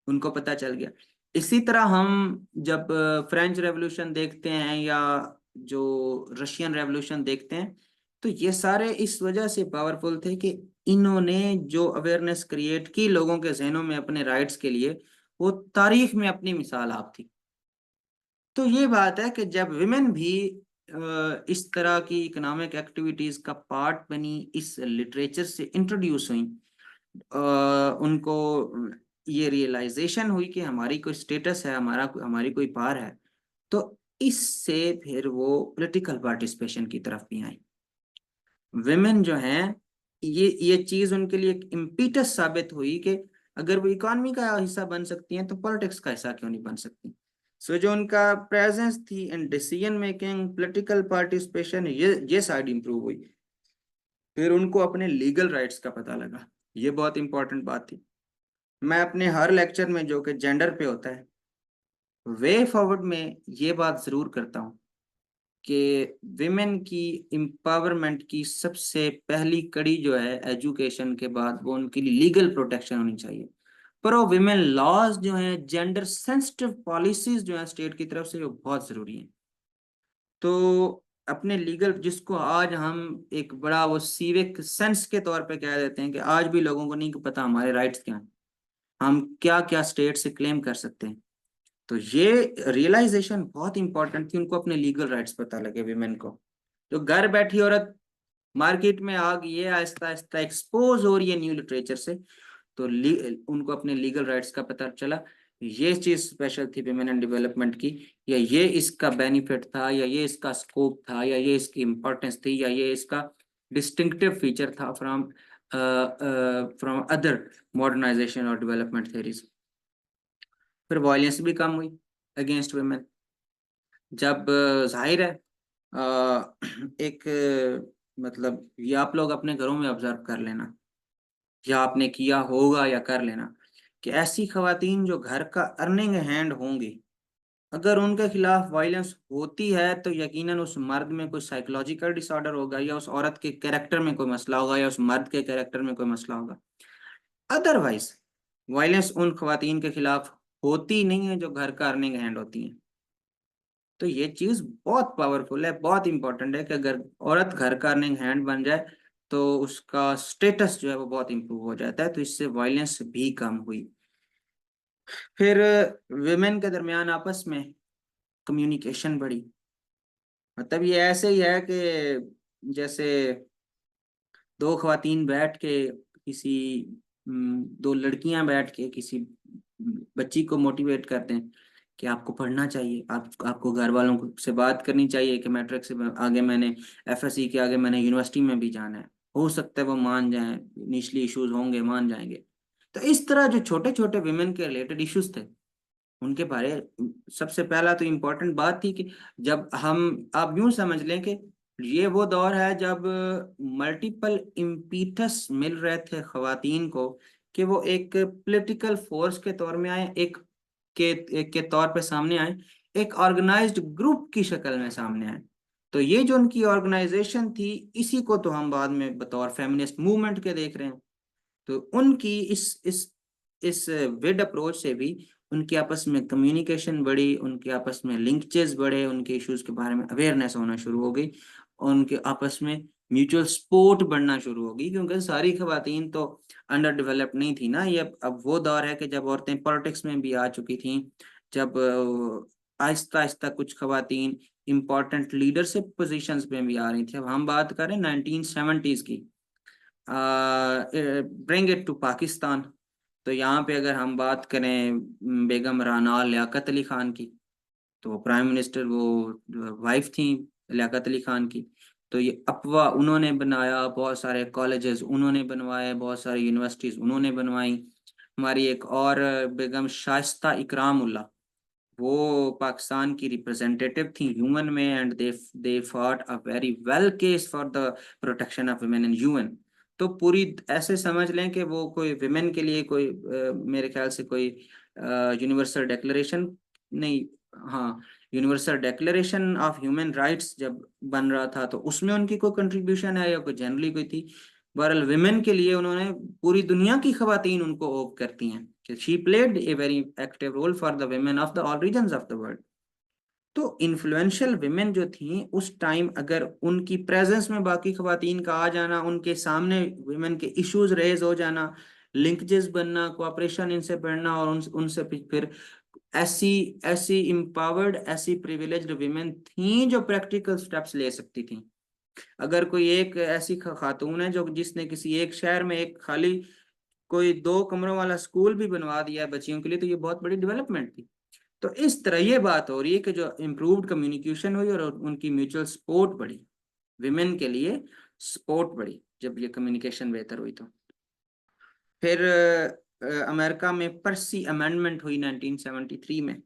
Speaker 1: उनको पता चल गया। इसी तरह हम जब फ्रेंच रेवोल्यूशन देखते हैं, या जो रशियन रेवोल्यूशन देखते हैं, तो ये सारे इस वजह से पावरफुल थे कि इन्होंने जो अवेयरनेस क्रिएट की लोगों के जहनों में अपने राइट्स के लिए, वो तारीख में अपनी मिसाल आप थी। तो ये बात है कि जब विमेन भी इस तरह की इकोनॉमिक एक्टिविटीज का पार्ट बनी, इस लिटरेचर से इंट्रोड्यूस हुई, उनको ये रियलाइजेशन हुई कि हमारी कोई स्टेटस है, हमारी कोई पार है, तो इससे फिर वो पॉलिटिकल पार्टिसिपेशन की तरफ भी आई। विमेन जो हैं, ये चीज उनके लिए एक इम्पीटस साबित हुई कि अगर वो इकोनॉमी का हिस्सा बन सकती हैं, तो पॉलिटिक्स का हिस्सा क्यों नहीं बन सकती। सो जो उनका प्रेजेंस थी in decision making, political participation, ये साइड इंप्रूव हुई। फिर उनको अपने लीगल राइट्स का पता लगा, ये बहुत इंपॉर्टेंट बात थी। मैं अपने हर लेक्चर में, जो कि जेंडर पे होता है, वे फॉरवर्ड में ये बात जरूर करता हूँ कि विमेन की एम्पावरमेंट की सबसे पहली कड़ी जो है एजुकेशन के बाद, वो उनके लिए लीगल प्रोटेक्शन होनी चाहिए। पर वो विमेन लॉज जो हैं, जेंडर सेंसिटिव पॉलिसीज जो हैं स्टेट की तरफ से, वो बहुत जरूरी हैं। तो अपने लीगल, जिसको आज हम एक बड़ा वो सिविक सेंस के तौर पे कह देते हैं, कि आज भी लोगों को नहीं पता हमारे राइट्स क्या हैं, हम क्या क्या स्टेट से क्लेम कर सकते हैं। तो ये रियलाइजेशन बहुत इंपॉर्टेंट थी, उनको अपने लीगल राइट्स पता लगे विमेन को। जो घर बैठी औरत मार्केट में आ गई है, आहिस्ता आहिस्ता एक्सपोज हो रही है न्यू लिटरेचर से, तो उनको अपने लीगल राइट्स का पता चला। ये चीज स्पेशल थी विमेन एंड डेवलपमेंट की, या ये इसका बेनिफिट था, या ये इसका स्कोप था, या ये इसकी इंपॉर्टेंस थी, या ये इसका डिस्टिंक्टिव फीचर था फ्रॉम अदर मॉडर्नाइजेशन और डेवलपमेंट थेरीज। फिर वायलेंस भी कम हुई अगेंस्ट वुमेन। जब जाहिर है, एक मतलब ये आप लोग अपने घरों में ऑब्जर्व कर लेना, या आपने किया होगा, या कर लेना, कि ऐसी खवातीन जो घर का अर्निंग हैंड होंगी, अगर उनके खिलाफ वायलेंस होती है, तो यकीनन उस मर्द में कोई साइकोलॉजिकल डिसऑर्डर होगा, या उस औरत के कैरेक्टर में कोई मसला होगा, या उस मर्द के कैरेक्टर में कोई मसला होगा। अदरवाइज वायलेंस उन खवातीन के खिलाफ होती नहीं है जो घर का अर्निंग हैंड होती हैं। तो ये चीज बहुत पावरफुल है, बहुत इंपॉर्टेंट है कि अगर औरत घर का अर्निंग हैंड बन जाए, तो उसका स्टेटस जो है वो बहुत इंप्रूव हो जाता है, तो इससे वायलेंस भी कम हुई। फिर विमेन के दरमियान आपस में कम्युनिकेशन बढ़ी। मतलब ये ऐसे ही है कि जैसे दो खवातीन बैठ के किसी दो लड़कियां बैठ के किसी बच्ची को मोटिवेट करते हैं, कि आपको पढ़ना चाहिए, आपको घर वालों से बात करनी चाहिए कि मैट्रिक से आगे मैंने, एफएससी के आगे मैंने यूनिवर्सिटी में भी जाना है। हो सकता है वो मान जाएं, निचली इश्यूज होंगे, मान जाएंगे। तो इस तरह जो छोटे छोटे विमेन के रिलेटेड इश्यूज थे, उनके बारे, सबसे पहला तो इम्पोर्टेंट बात थी कि जब हम, आप यूं समझ लें कि ये वो दौर है जब मल्टीपल इम्पीटस मिल रहे थे खवातीन को कि वो एक पॉलिटिकल फोर्स के तौर में आए, के तौर पे सामने आए, एक ऑर्गेनाइज्ड ग्रुप की शक्ल में सामने आए। तो ये जो उनकी ऑर्गेनाइजेशन थी, इसी को तो हम बाद में बतौर फेमिनिस्ट मूवमेंट के देख रहे हैं। तो उनकी इस विड अप्रोच से भी उनके आपस में कम्युनिकेशन बढ़ी, उनके आपस में लिंकेजेस बढ़े, उनके इश्यूज के बारे में अवेयरनेस होना शुरू हो गई, और उनके आपस में म्यूचुअल सपोर्ट बढ़ना शुरू हो गई, क्योंकि सारी खवातीन तो अंडर डेवलप नहीं थी ना। ये अब वो दौर है कि जब औरतें पॉलिटिक्स में भी आ चुकी थी, जब आहिस्ता आहिस्ता कुछ खवातीन इंपॉर्टेंट लीडरशिप पोजीशंस पे भी आ रही थी। अब हम बात करें 1970s की, ब्रिंग इट टू पाकिस्तान। तो यहाँ पे अगर हम बात करें बेगम राना लियाकत अली खान की, तो वो प्राइम मिनिस्टर, वो वाइफ थी लियाकत अली खान की। तो ये अफवाह उन्होंने बनाया, बहुत सारे कॉलेजेस उन्होंने बनवाए, बहुत सारी यूनिवर्सिटीज उन्होंने बनवाई। हमारी एक और बेगम शाइस्ता इकराम उल्ला, वो पाकिस्तान की रिप्रेजेंटेटिव थी यूएन में, and they fought a very well case for the protection of women in UN. तो पूरी ऐसे समझ लें कि वो कोई विमेन के लिए कोई मेरे ख्याल से कोई यूनिवर्सल डिक्लेरेशन नहीं, हाँ, universal declaration of human rights जब बन रहा था तो उसमें उनकी कोई कंट्रीब्यूशन है या कोई जनरली कोई थी। बहरहाल विमेन के लिए उन्होंने, पूरी दुनिया की खवातीन उनको ओप करती हैं कि she played a very active role for the women of the all regions of the world. तो इन्फ्लुएंशियल विमेन जो थी उस टाइम, अगर उनकी प्रेजेंस में बाकी खवातीन का आ जाना, उनके सामने विमेन के इश्यूज रेज हो जाना, लिंकेजेस बनना, कोऑपरेशन इनसे बढ़ना, और उनसे फिर ऐसी ऐसी इम्पावर्ड, ऐसी प्रिविलेज्ड विमेन थी जो प्रैक्टिकल स्टेप्स ले सकती थी। अगर कोई एक ऐसी खातून है जो जिसने किसी एक शहर में एक खाली कोई 2 कमरों वाला स्कूल भी बनवा दिया है बच्चियों के लिए, तो ये बहुत बड़ी डेवलपमेंट थी। तो इस तरह ये बात हो रही है कि जो इम्प्रूव्ड कम्युनिकेशन हुई और उनकी म्यूचुअल सपोर्ट बढ़ी, विमेन के लिए सपोर्ट बढ़ी जब ये कम्युनिकेशन बेहतर हुई। तो फिर अमेरिका में पर्सी अमेंडमेंट हुई 1973 में,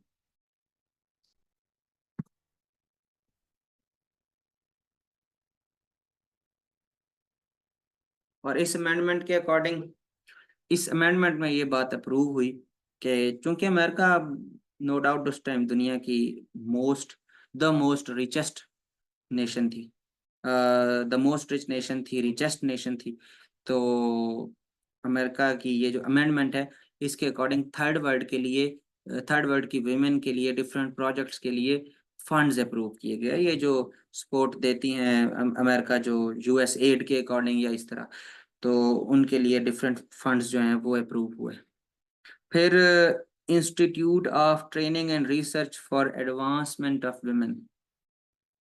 Speaker 1: और इस अमेंडमेंट के अकॉर्डिंग, इस अमेंडमेंट में ये बात अप्रूव हुई कि चूंकि अमेरिका नो डाउट उस टाइम दुनिया की most the most richest nation थी, द मोस्ट रिच नेशन थी, रिचेस्ट नेशन थी। तो अमेरिका की ये जो अमेंडमेंट है, इसके अकॉर्डिंग थर्ड वर्ल्ड की वीमेन के लिए डिफरेंट प्रोजेक्ट्स के लिए फंड्स अप्रूव किए गए। ये जो सपोर्ट देती हैं अमेरिका, जो यूएस एड के अकॉर्डिंग या इस तरह, तो उनके लिए डिफरेंट फंड्स जो हैं वो अप्रूव हुए। फिर institute of training and research for advancement of women,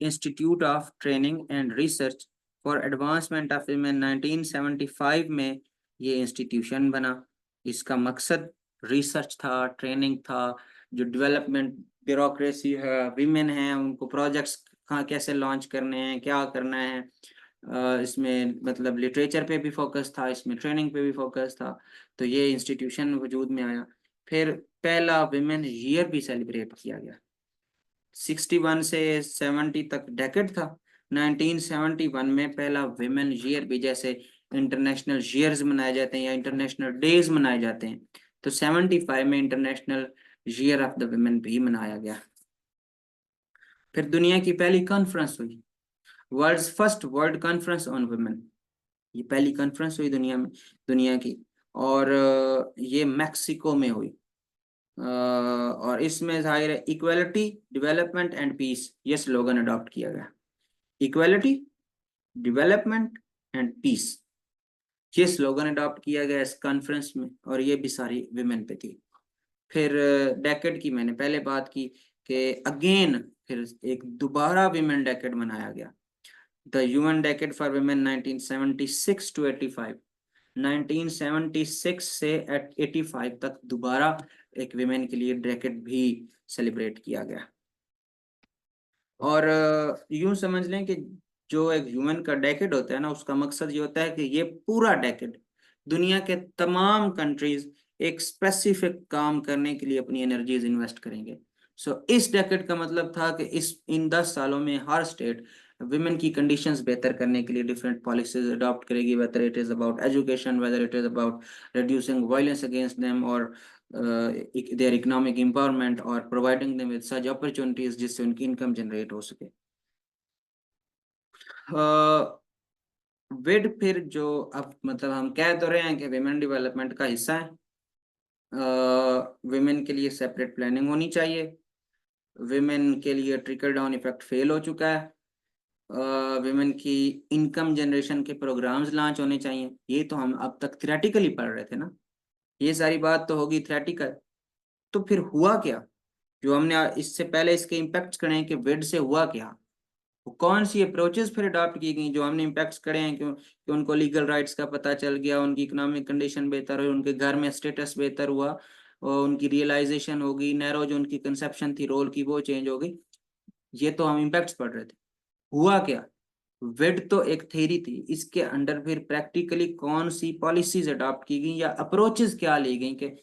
Speaker 1: institute of training and research for advancement of women 1975 में ये इंस्टीट्यूशन बना। इसका मकसद रिसर्च था, ट्रेनिंग था, जो डेवलपमेंट ब्यूरोक्रेसी है, विमेन हैं, उनको प्रोजेक्ट्स कहाँ कैसे लॉन्च करने हैं, क्या करना है, इसमें मतलब लिटरेचर पे भी फोकस था, इसमें ट्रेनिंग पे भी फोकस था। तो ये इंस्टीट्यूशन वजूद में आया। फिर पहला विमेन ईयर भी सेलिब्रेट किया गया। 61 से 70 तक डेकेड था, 1971 में पहला विमेन ईयर भी, जैसे इंटरनेशनल ईयर्स मनाए जाते हैं या इंटरनेशनल डेज मनाए जाते हैं, तो 75 में international year of the women भी मनाया गया। फिर दुनिया की पहली कॉन्फ्रेंस हुई, world first world conference on women. ये पहली कॉन्फ्रेंस हुई दुनिया में, दुनिया की, और ये मैक्सिको में हुई। और इसमें जाहिर है इक्वलिटी, डेवलपमेंट एंड पीस, ये स्लोगन अडॉप्ट किया गया। इक्वलिटी, डेवलपमेंट एंड पीस, ये स्लोगन अडॉप्ट किया गया इस कॉन्फ्रेंस में, और ये भी सारी विमेन पे थी। फिर डेकेड की मैंने पहले बात की कि अगेन फिर एक दोबारा विमेन डेकेड मनाया गया, the UN decade for women 1976 to 85। 1976 से 85 तक दोबारा एक विमेन के लिए डेकेड भी सेलिब्रेट किया गया। और यूं समझ लें कि जो एक ह्यूमन का डेकेड होता है ना, उसका मकसद ये होता है कि ये पूरा डेकेड दुनिया के तमाम कंट्रीज एक स्पेसिफिक काम करने के लिए अपनी एनर्जीज इन्वेस्ट करेंगे। इस डेकेड का मतलब था कि इस इन 10 सालों में हर स्टेट विमेन की कंडीशंस बेहतर करने के लिए डिफरेंट पॉलिसीज अडॉप्ट करेगी, whether it is about education, whether it is about reducing violence against them, और their economic empowerment, और providing them with such opportunities जिससे उनकी इनकम जनरेट हो सके। विड फिर जो अब मतलब हम कह तो रहे हैं कि विमेन डेवलपमेंट का हिस्सा है, विमेन के लिए सेपरेट प्लानिंग होनी चाहिए, विमेन के लिए ट्रिकल डाउन इफेक्ट फेल हो चुका है, विमेन की इनकम जनरेशन के प्रोग्राम्स लॉन्च होने चाहिए। ये तो हम अब तक थ्योरेटिकली पढ़ रहे थे ना, ये सारी बात तो होगी थ्योरेटिकल। तो फिर हुआ क्या जो हमने इससे पहले इसके इम्पैक्ट्स करे हैं कि विड से हुआ क्या, वो कौन सी अप्रोचेस फिर अडॉप्ट की गई जो हमने इम्पैक्ट्स करे हैं, क्यों कि उनको लीगल राइट्स का पता चल गया, उनकी इकोनॉमिक कंडीशन बेहतर हुई, उनके घर में स्टेटस बेहतर हुआ, और उनकी रियलाइजेशन होगी, नैरो जो उनकी कंसेप्शन थी रोल की वो चेंज हो गई। ये तो हम इम्पैक्ट्स पढ़ रहे थे। हुआ क्या, विड तो एक थ्योरी थी, इसके अंडर फिर प्रैक्टिकली कौन सी पॉलिसीज अडॉप्ट की गई या अप्रोचेस क्या ली गई कि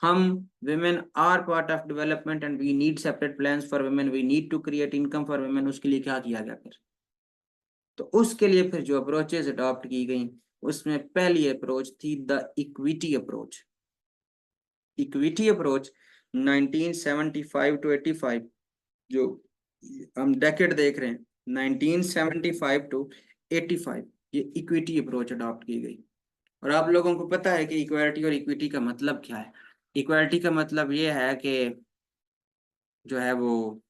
Speaker 1: हम women are part of development and we need separate plans for women, we need to create income for women, उसके लिए क्या किया गया फिर। तो उसके लिए फिर जो अप्रोचेस अडॉप्ट की गई, उसमें पहली अप्रोच थी the equity approach. Equity approach 1975 to 85, जो हम डेकेड देख रहे हैं 1975 टू 85, ये इक्विटी अप्रोच अडॉप्ट की गई। और आप लोगों को पता है कि इक्वालिटी और इक्विटी का मतलब क्या है। इक्वालिटी का मतलब ये है कि जो है वो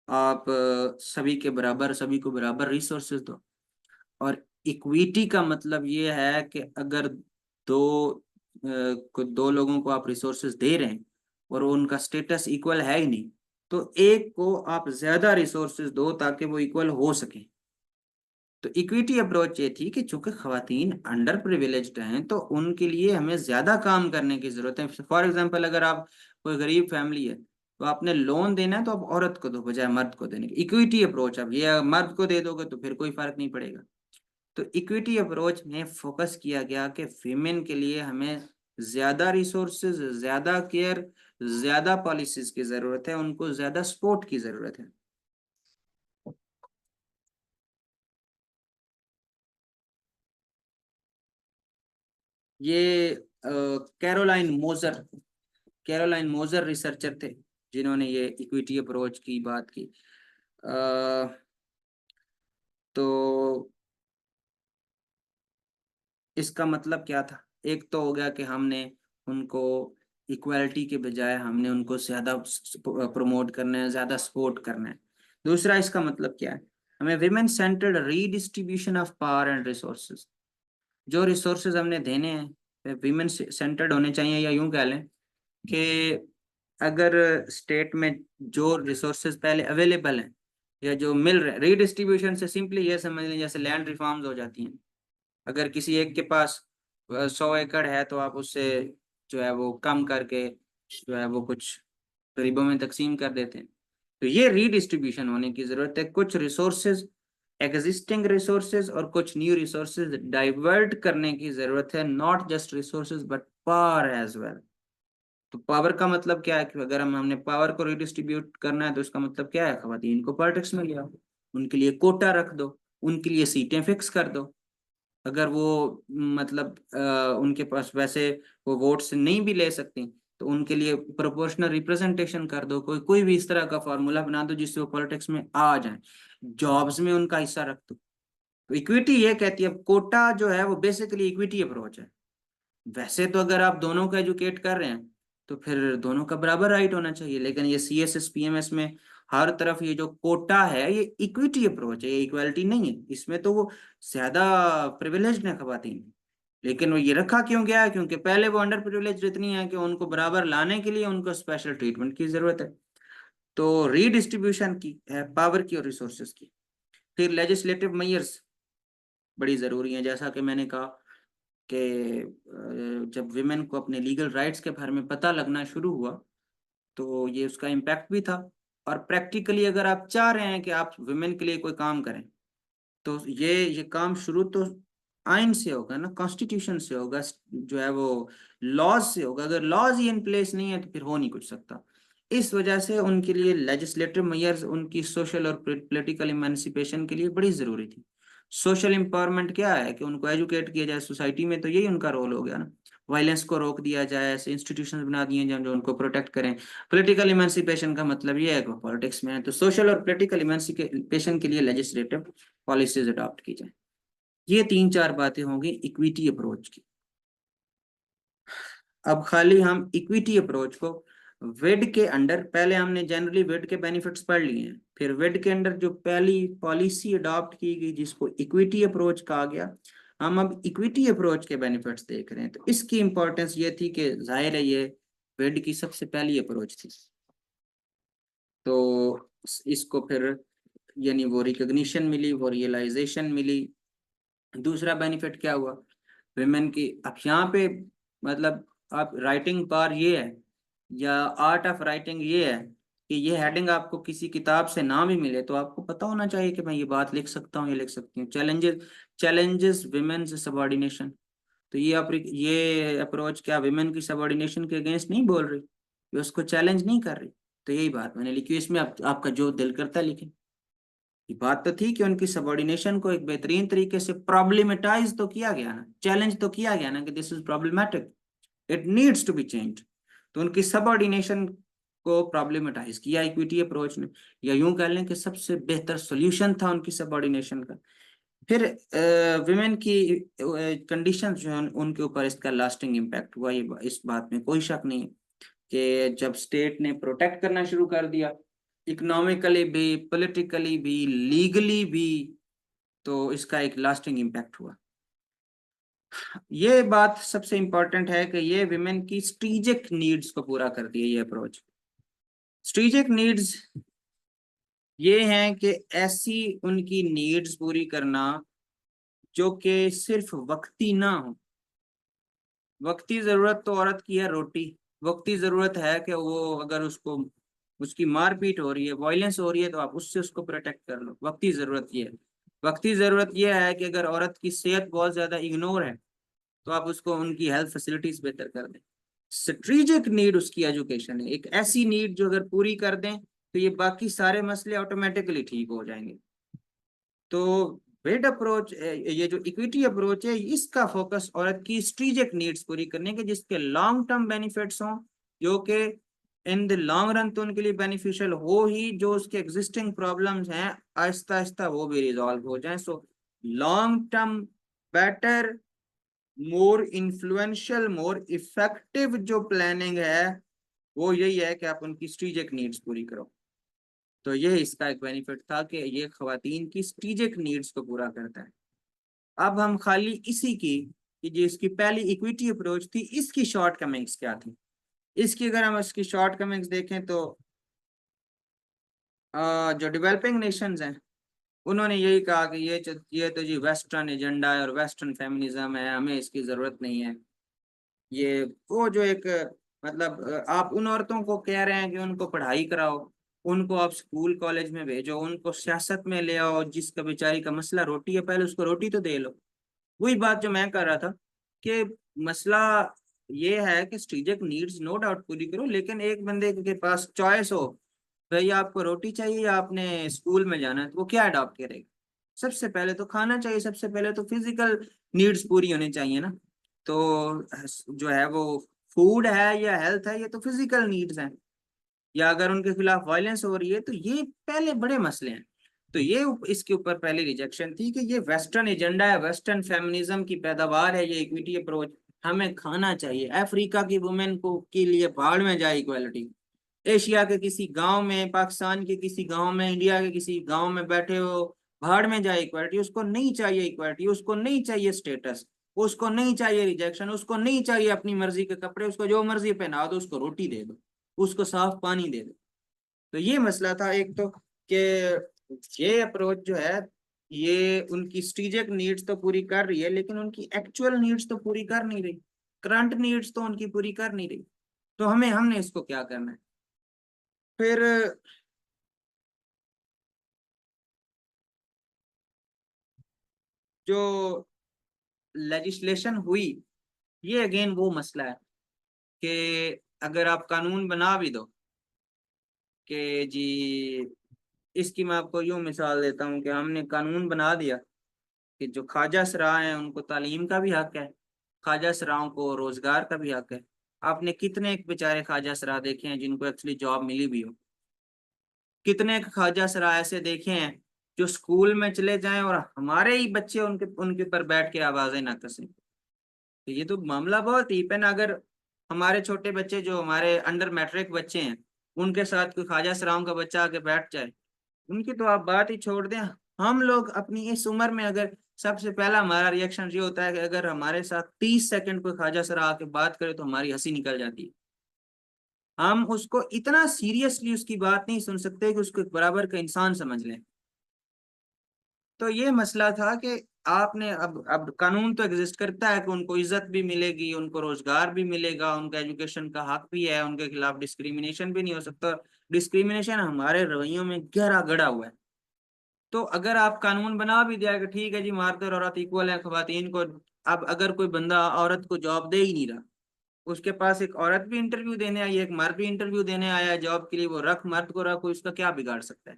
Speaker 1: आप सभी के बराबर, सभी को बराबर रिसोर्सेज दो। और इक्विटी का मतलब ये है कि अगर दो लोगों को आप रिसोर्सेज दे रहे हैं और उनका स्टेटस इक्वल है ही नहीं, तो एक को आप ज्यादा रिसोर्सेज दो ताकि वो इक्वल हो सके। तो इक्विटी अप्रोच ये थी कि चूंकि खवातीन अंडर प्रिविलेज्ड हैं तो उनके लिए हमें ज्यादा काम करने की जरूरत है। फॉर एग्जांपल, अगर आप कोई गरीब फैमिली है तो आपने लोन देना है तो आप औरत को दो बजाय मर्द को देने की। इक्विटी अप्रोच, अब ये मर्द को दे दोगे तो फिर कोई फर्क नहीं पड़ेगा। तो इक्विटी अप्रोच में फोकस किया गया कि विमेन के लिए हमें ज्यादा रिसोर्सेज, ज्यादा केयर, ज्यादा पॉलिसीज की जरूरत है, उनको ज्यादा सपोर्ट की जरूरत है। ये कैरोलाइन मोजर रिसर्चर थे जिन्होंने ये इक्विटी अप्रोच की बात की। तो इसका मतलब क्या था, एक तो हो गया कि हमने उनको इक्वालिटी के बजाय हमने उनको ज्यादा प्रमोट करना है, ज्यादा सपोर्ट करना है। दूसरा इसका मतलब क्या है, हमें women centred redistribution of power and resources. जो रिसोर्सेज हमने देने हैं विमेन सेंटर्ड होने चाहिए, या यूं कह लें कि अगर स्टेट में जो रिसोर्सेज पहले अवेलेबल हैं या जो मिल रहे हैं, रीडिस्ट्रीब्यूशन से सिंपली ये समझ लें जैसे लैंड रिफॉर्म्स हो जाती हैं। अगर किसी एक के पास 100 एकड़ है तो आप उससे जो है वो कम करके जो है वो कुछ गरीबों में तकसीम कर देते हैं। तो ये रीडिस्ट्रीब्यूशन होने की जरूरत है। कुछ रिसोर्सेज, एग्जिस्टिंग रिसोर्सेज और कुछ न्यू रिसोर्सेज डाइवर्ट करने की जरूरत है, not just resources but power as well. तो पावर का मतलब क्या है कि अगर हमने पावर को रिडिस्ट्रीब्यूट करना है तो इसका मतलब क्या है, खवातीन को पॉलिटिक्स में ले आओ, उनके लिए कोटा रख दो, उनके लिए सीटें फिक्स कर दो। अगर वो मतलब उनके पास वैसे वो वोट से नहीं भी ले सकती तो उनके लिए प्रोपोर्शनल रिप्रेजेंटेशन कर दो, कोई कोई भी इस तरह का फॉर्मूला बना दो जिससे वो पॉलिटिक्स में आ जाए, जॉब्स में उनका हिस्सा रख दो। तो इक्विटी ये कहती है, कोटा जो है वो बेसिकली इक्विटी अप्रोच है। वैसे तो अगर आप दोनों को एजुकेट कर रहे हैं तो फिर दोनों का बराबर राइट होना चाहिए, लेकिन ये CSS PMS में हर तरफ ये जो कोटा है ये इक्विटी अप्रोच है, ये इक्वालिटी नहीं है। इसमें तो वो ज्यादा प्रिविलेज्ड है खवातीन, लेकिन वो ये रखा क्यों गया है, क्योंकि पहले वो अंडर प्रिविलेज्ड इतनी है कि उनको बराबर लाने के लिए उनको स्पेशल ट्रीटमेंट की जरूरत है। तो रीडिस्ट्रीब्यूशन की है, पावर की और रिसोर्सेज की। फिर लेजिस्लेटिव मेयर्स बड़ी जरूरी है, जैसा कि मैंने कहा जब विमेन को अपने लीगल राइट्स के बारे में पता लगना शुरू हुआ तो ये उसका इम्पैक्ट भी था। और प्रैक्टिकली अगर आप चाह रहे हैं कि आप विमेन के लिए कोई काम करें तो ये काम शुरू तो आइन से होगा ना, कॉन्स्टिट्यूशन से होगा, जो है वो लॉज से होगा। अगर लॉज ही इन प्लेस नहीं है तो फिर हो नहीं कुछ सकता। इस वजह से उनके लिए लेजिस्लेटिव मेयर्स उनकी सोशल और पॉलिटिकल इमेंसिपेशन के लिए बड़ी जरूरी थी। सोशल एम्पावरमेंट क्या है कि उनको एजुकेट किया जाए सोसाइटी में, तो यही उनका रोल हो गया ना। वायलेंस को रोक दिया जाए, ऐसे इंस्टीट्यूशंस बना दिए जाए जो उनको प्रोटेक्ट करें। पॉलिटिकल इमेंसिपेशन का मतलब ये है कि पॉलिटिक्स में है, तो सोशल और पॉलिटिकल इमेंसिपेशन के लिए लेजिस्लेटिव पॉलिसीज अडॉप्ट की जाए। ये 3-4 बातें होंगी इक्विटी अप्रोच की। अब खाली हम इक्विटी अप्रोच को वेड के अंडर, पहले हमने जनरली वेड के बेनिफिट्स पढ़ लिए हैं, फिर वेड के अंडर जो पहली पॉलिसी अडॉप्ट की गई जिसको इक्विटी अप्रोच कहा गया, हम अब इक्विटी अप्रोच के बेनिफिट्स देख रहे हैं। तो इसकी इंपॉर्टेंस ये थी कि जाहिर है ये वेड की सबसे पहली अप्रोच थी, तो इसको फिर यानी वो रिकॉग्निशन मिली, वो रियलाइजेशन मिली। दूसरा बेनिफिट क्या हुआ विमेन की, अब यहाँ पे मतलब आप राइटिंग पार ये है या आर्ट ऑफ राइटिंग ये है कि ये हेडिंग आपको किसी किताब से ना भी मिले तो आपको पता होना चाहिए कि मैं ये बात लिख सकता हूँ, ये लिख सकती हूँ। चैलेंजेस विमेन्स सबऑर्डिनेशन, तो ये अप्रोच क्या विमेन की सबऑर्डिनेशन के अगेंस्ट नहीं बोल रही, ये उसको चैलेंज नहीं कर रही। तो यही बात मैंने लिखी, इसमें आपका जो दिल करता है लिखें। ये बात तो थी कि उनकी सबऑर्डिनेशन को एक बेहतरीन तरीके से प्रॉब्लमेटाइज तो किया गया ना, चैलेंज तो किया गया ना कि this is problematic, it needs to be change. तो उनकी सबऑर्डिनेशन को प्रॉब्लमेटाइज किया इक्विटी अप्रोच ने, या यूं कह लें कि सबसे बेहतर सॉल्यूशन था उनकी सबऑर्डिनेशन का। फिर विमेन की कंडीशन जो है उनके ऊपर इसका लास्टिंग इम्पैक्ट हुआ, ये इस बात में कोई शक नहीं है कि जब स्टेट ने प्रोटेक्ट करना शुरू कर दिया इकोनॉमिकली भी, पॉलिटिकली भी, लीगली भी, तो इसका एक लास्टिंग इम्पैक्ट हुआ। ये बात सबसे इंपॉर्टेंट है कि ये विमेन की स्ट्रेटेजिक नीड्स को पूरा कर दिया ये अप्रोच। स्ट्रेटेजिक नीड्स ये हैं कि ऐसी उनकी नीड्स पूरी करना जो कि सिर्फ वक्ती ना हो। वक्ती जरूरत तो औरत की है रोटी, वक्ती जरूरत है कि वो अगर उसको उसकी मारपीट हो रही है, वायलेंस हो रही है, तो आप उससे उसको प्रोटेक्ट कर लो, वक्ती जरूरत ये है। वक्ती जरूरत ये है कि अगर औरत की सेहत बहुत ज्यादा इग्नोर है तो आप उसको उनकी हेल्थ फैसिलिटीज बेहतर कर दें। स्ट्रेटेजिक नीड उसकी एजुकेशन है, एक ऐसी नीड जो अगर पूरी कर दें तो ये बाकी सारे मसले ऑटोमेटिकली ठीक हो जाएंगे। तो वेड अप्रोच, ये जो इक्विटी अप्रोच है, इसका फोकस औरत की स्ट्रेटेजिक नीड्स पूरी करने के जिसके लॉन्ग टर्म बेनिफिट्स हों, जो कि इन द लॉन्ग रन तो उनके लिए बेनिफिशियल हो ही, जो उसके एग्जिस्टिंग प्रॉब्लम्स हैं आहिस्ता आहिस्ता वो भी रिजॉल्व हो जाएं। सो लॉन्ग टर्म बेटर, मोर इन्फ्लुएंशियल, मोर इफेक्टिव जो प्लानिंग है वो यही है कि आप उनकी स्ट्रेटेजिक नीड्स पूरी करो। तो ये इसका एक बेनिफिट था कि ये खवातीन की स्ट्रेटेजिक नीड्स को पूरा करता है। अब हम खाली इसी की कि जो इसकी पहली इक्विटी अप्रोच थी इसकी शॉर्ट कमिंग्स क्या थी, इसकी अगर हम इसकी शॉर्ट कमिंग्स देखें तो जो डेवलपिंग नेशंस हैं उन्होंने यही कहा कि ये तो जी वेस्टर्न एजेंडा है और वेस्टर्न फेमिनिज्म है, हमें इसकी जरूरत नहीं है। ये वो जो एक मतलब आप उन औरतों को कह रहे हैं कि उनको पढ़ाई कराओ, उनको आप स्कूल कॉलेज में भेजो, उनको सियासत में ले आओ, जिसका बेचारी का मसला रोटी है पहले उसको रोटी तो दे लो। वही बात जो मैं कर रहा था कि मसला ये है कि स्ट्रेटेजिक नीड्स नो डाउट पूरी करो, लेकिन एक बंदे के पास चॉइस हो, भाई आपको रोटी चाहिए या आपने स्कूल में जाना है, तो वो क्या अडॉप्ट करेगा? सबसे पहले तो खाना चाहिए, सबसे पहले तो फिजिकल नीड्स पूरी होनी चाहिए ना। तो जो है वो फूड है या हेल्थ है, ये तो फिजिकल नीड्स हैं। या अगर उनके खिलाफ वायलेंस हो रही है तो ये पहले बड़े मसले हैं। तो ये इसके ऊपर पहले रिजेक्शन थी कि ये वेस्टर्न एजेंडा है, वेस्टर्न फेमिनिज्म की पैदावार है ये इक्विटी अप्रोच, हमें खाना चाहिए। अफ्रीका की वुमेन को के लिए भाड़ में जाए इक्वालिटी, एशिया के किसी गांव में, पाकिस्तान के किसी गांव में, इंडिया के किसी गांव में बैठे हो, भाड़ में जाए इक्वालिटी, उसको नहीं चाहिए इक्वालिटी, उसको नहीं चाहिए स्टेटस, उसको नहीं चाहिए रिजेक्शन, उसको नहीं चाहिए अपनी मर्जी के कपड़े, उसको जो मर्जी पहना दो, उसको रोटी दे दो, उसको साफ पानी दे दो। तो ये मसला था एक तो कि ये अप्रोच जो है ये उनकी स्ट्रेटेजिक नीड्स तो पूरी कर रही है, लेकिन उनकी एक्चुअल नीड्स तो पूरी कर नहीं रही, करंट नीड्स तो उनकी पूरी कर नहीं रही। तो हमने इसको क्या करना है? फिर जो लेजिस्लेशन हुई, ये अगेन वो मसला है कि अगर आप कानून बना भी दो कि जी, इसकी मैं आपको यूं मिसाल देता हूँ कि हमने कानून बना दिया कि जो ख्वाजा सरा हैं उनको तालीम का भी हक है, ख्वाजा सराओं को रोजगार का भी हक है। आपने कितने एक बेचारे ख्वाजा सरा देखे हैं जिनको एक्चुअली जॉब मिली भी हो? कितने एक ख्वाजा सरा ऐसे देखे हैं जो स्कूल में चले जाएं और हमारे ही बच्चे उनके उनके ऊपर बैठ के आवाजें ना कसें? तो ये तो मामला बहुत डीप है ना। अगर हमारे छोटे बच्चे जो हमारे अंडर मैट्रिक बच्चे हैं, उनके साथ कोई ख्वाजा सराओं का बच्चा आके बैठ जाए, उनकी तो आप बात ही छोड़ दें। हम लोग अपनी इस उम्र में अगर सबसे पहला हमारा रिएक्शन ये होता है कि अगर हमारे साथ 30 सेकंड कोई ख्वाजा सरा आके बात करे तो हमारी हंसी निकल जाती है। हम उसको इतना सीरियसली उसकी बात नहीं सुन सकते कि उसको एक बराबर का इंसान समझ लें। तो ये मसला था कि आपने अब कानून तो एग्जिस्ट करता है कि उनको इज्जत भी मिलेगी, उनको रोजगार भी मिलेगा, उनका एजुकेशन का हक भी है, उनके खिलाफ डिस्क्रिमिनेशन भी नहीं हो सकता। डिस्क्रिमिनेशन हमारे रवैयों में गहरा गड़ा हुआ है। तो अगर आप कानून बना भी दिया कि ठीक है जी, मर्द और औरत इक्वल है खवातीन को, अब अगर कोई बंदा औरत को जॉब दे ही नहीं रहा, उसके पास एक औरत भी इंटरव्यू देने आई है, एक मर्द भी इंटरव्यू देने आया है जॉब के लिए, वो रख मर्द को रख, उसका क्या बिगाड़ सकता है?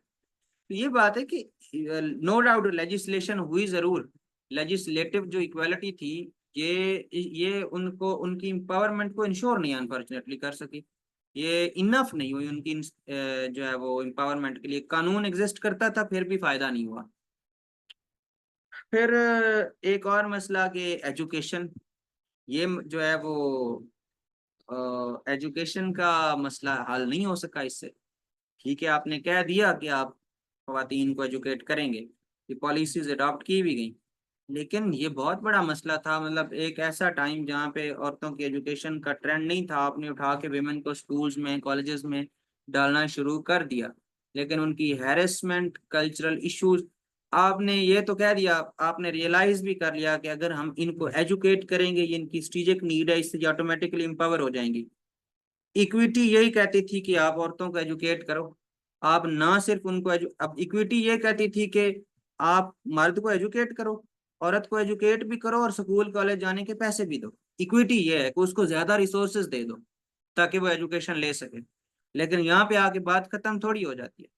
Speaker 1: तो ये बात है कि नो डाउट लेजिस्लेशन हुई जरूर, लेजिस्लेटिव जो इक्वालिटी थी, ये उनको उनकी एम्पावरमेंट को इंश्योर नहीं अनफॉर्चुनेटली कर सकी। ये इनफ नहीं हुई उनकी जो है वो एम्पावरमेंट के लिए। कानून एग्जिस्ट करता था फिर भी फायदा नहीं हुआ। फिर एक और मसला कि एजुकेशन, ये जो है वो एजुकेशन का मसला हल नहीं हो सका इससे। ठीक है, आपने कह दिया कि आप खवातीन को एजुकेट करेंगे, ये पॉलिसीज अडॉप्ट की भी गई, लेकिन ये बहुत बड़ा मसला था। मतलब एक ऐसा टाइम जहाँ पे औरतों की एजुकेशन का ट्रेंड नहीं था, आपने उठा के विमेन को स्कूल्स में कॉलेजेस में डालना शुरू कर दिया, लेकिन उनकी हैरेसमेंट कल्चरल इश्यूज, आपने ये तो कह दिया, आपने रियलाइज भी कर लिया कि अगर हम इनको एजुकेट करेंगे, ये इनकी स्ट्रेटेजिक नीड है, इससे ऑटोमेटिकली एम्पावर हो जाएंगी। इक्विटी यही कहती थी कि आप औरतों को एजुकेट करो। आप ना सिर्फ उनको अब इक्विटी ये कहती थी कि आप मर्द को एजुकेट करो, औरत को एजुकेट भी करो और स्कूल कॉलेज जाने के पैसे भी दो। इक्विटी ये है कि उसको ज्यादा रिसोर्सेज दे दो ताकि वो एजुकेशन ले सके। लेकिन यहाँ पे आके बात खत्म थोड़ी हो जाती है।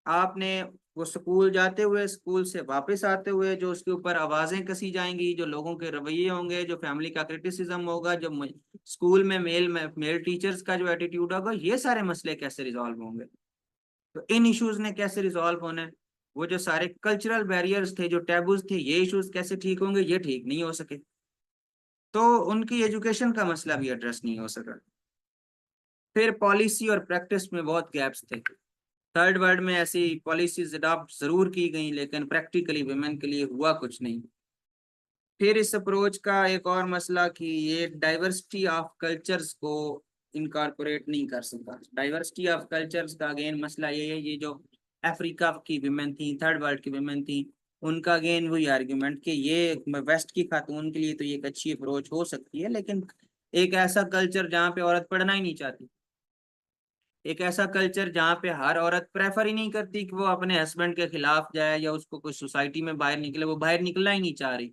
Speaker 1: आपने वो स्कूल जाते हुए, स्कूल से वापस आते हुए जो उसके ऊपर आवाजें कसी जाएंगी, जो लोगों के रवैये होंगे, जो फैमिली का क्रिटिसिज्म होगा, जो स्कूल में मेल टीचर्स का जो एटीट्यूड होगा, ये सारे मसले कैसे रिजॉल्व होंगे? तो इन इश्यूज ने कैसे रिजॉल्व होना है? वो जो सारे कल्चरल बैरियर्स थे, जो टैबूज थे, ये इश्यूज कैसे ठीक होंगे? ये ठीक नहीं हो सके। तो उनकी एजुकेशन का मसला भी एड्रेस नहीं हो सका। फिर पॉलिसी और प्रैक्टिस में बहुत गैप्स थे। थर्ड वर्ल्ड में ऐसी पॉलिसीज अडॉप्ट जरूर की गई, लेकिन प्रैक्टिकली वुमेन के लिए हुआ कुछ नहीं। फिर इस अप्रोच का एक और मसला कि ये डाइवर्सिटी ऑफ कल्चर्स को इनकॉर्पोरेट नहीं कर सकता। डाइवर्सिटी ऑफ कल्चर्स का अगेन मसला ये है, ये जो अफ्रीका की विमेन थी, थर्ड वर्ल्ड की विमेन थी, उनका अगेन वही आर्ग्यूमेंट कि ये वेस्ट की खातून के लिए तो ये एक अच्छी अप्रोच हो सकती है, लेकिन एक ऐसा कल्चर जहाँ पे औरत पढ़ना ही नहीं चाहती, एक ऐसा कल्चर जहाँ पे हर औरत प्रेफर ही नहीं करती कि वो अपने हस्बैंड के खिलाफ जाए या उसको कोई सोसाइटी में बाहर निकले, वो बाहर निकलना ही नहीं चाह रही,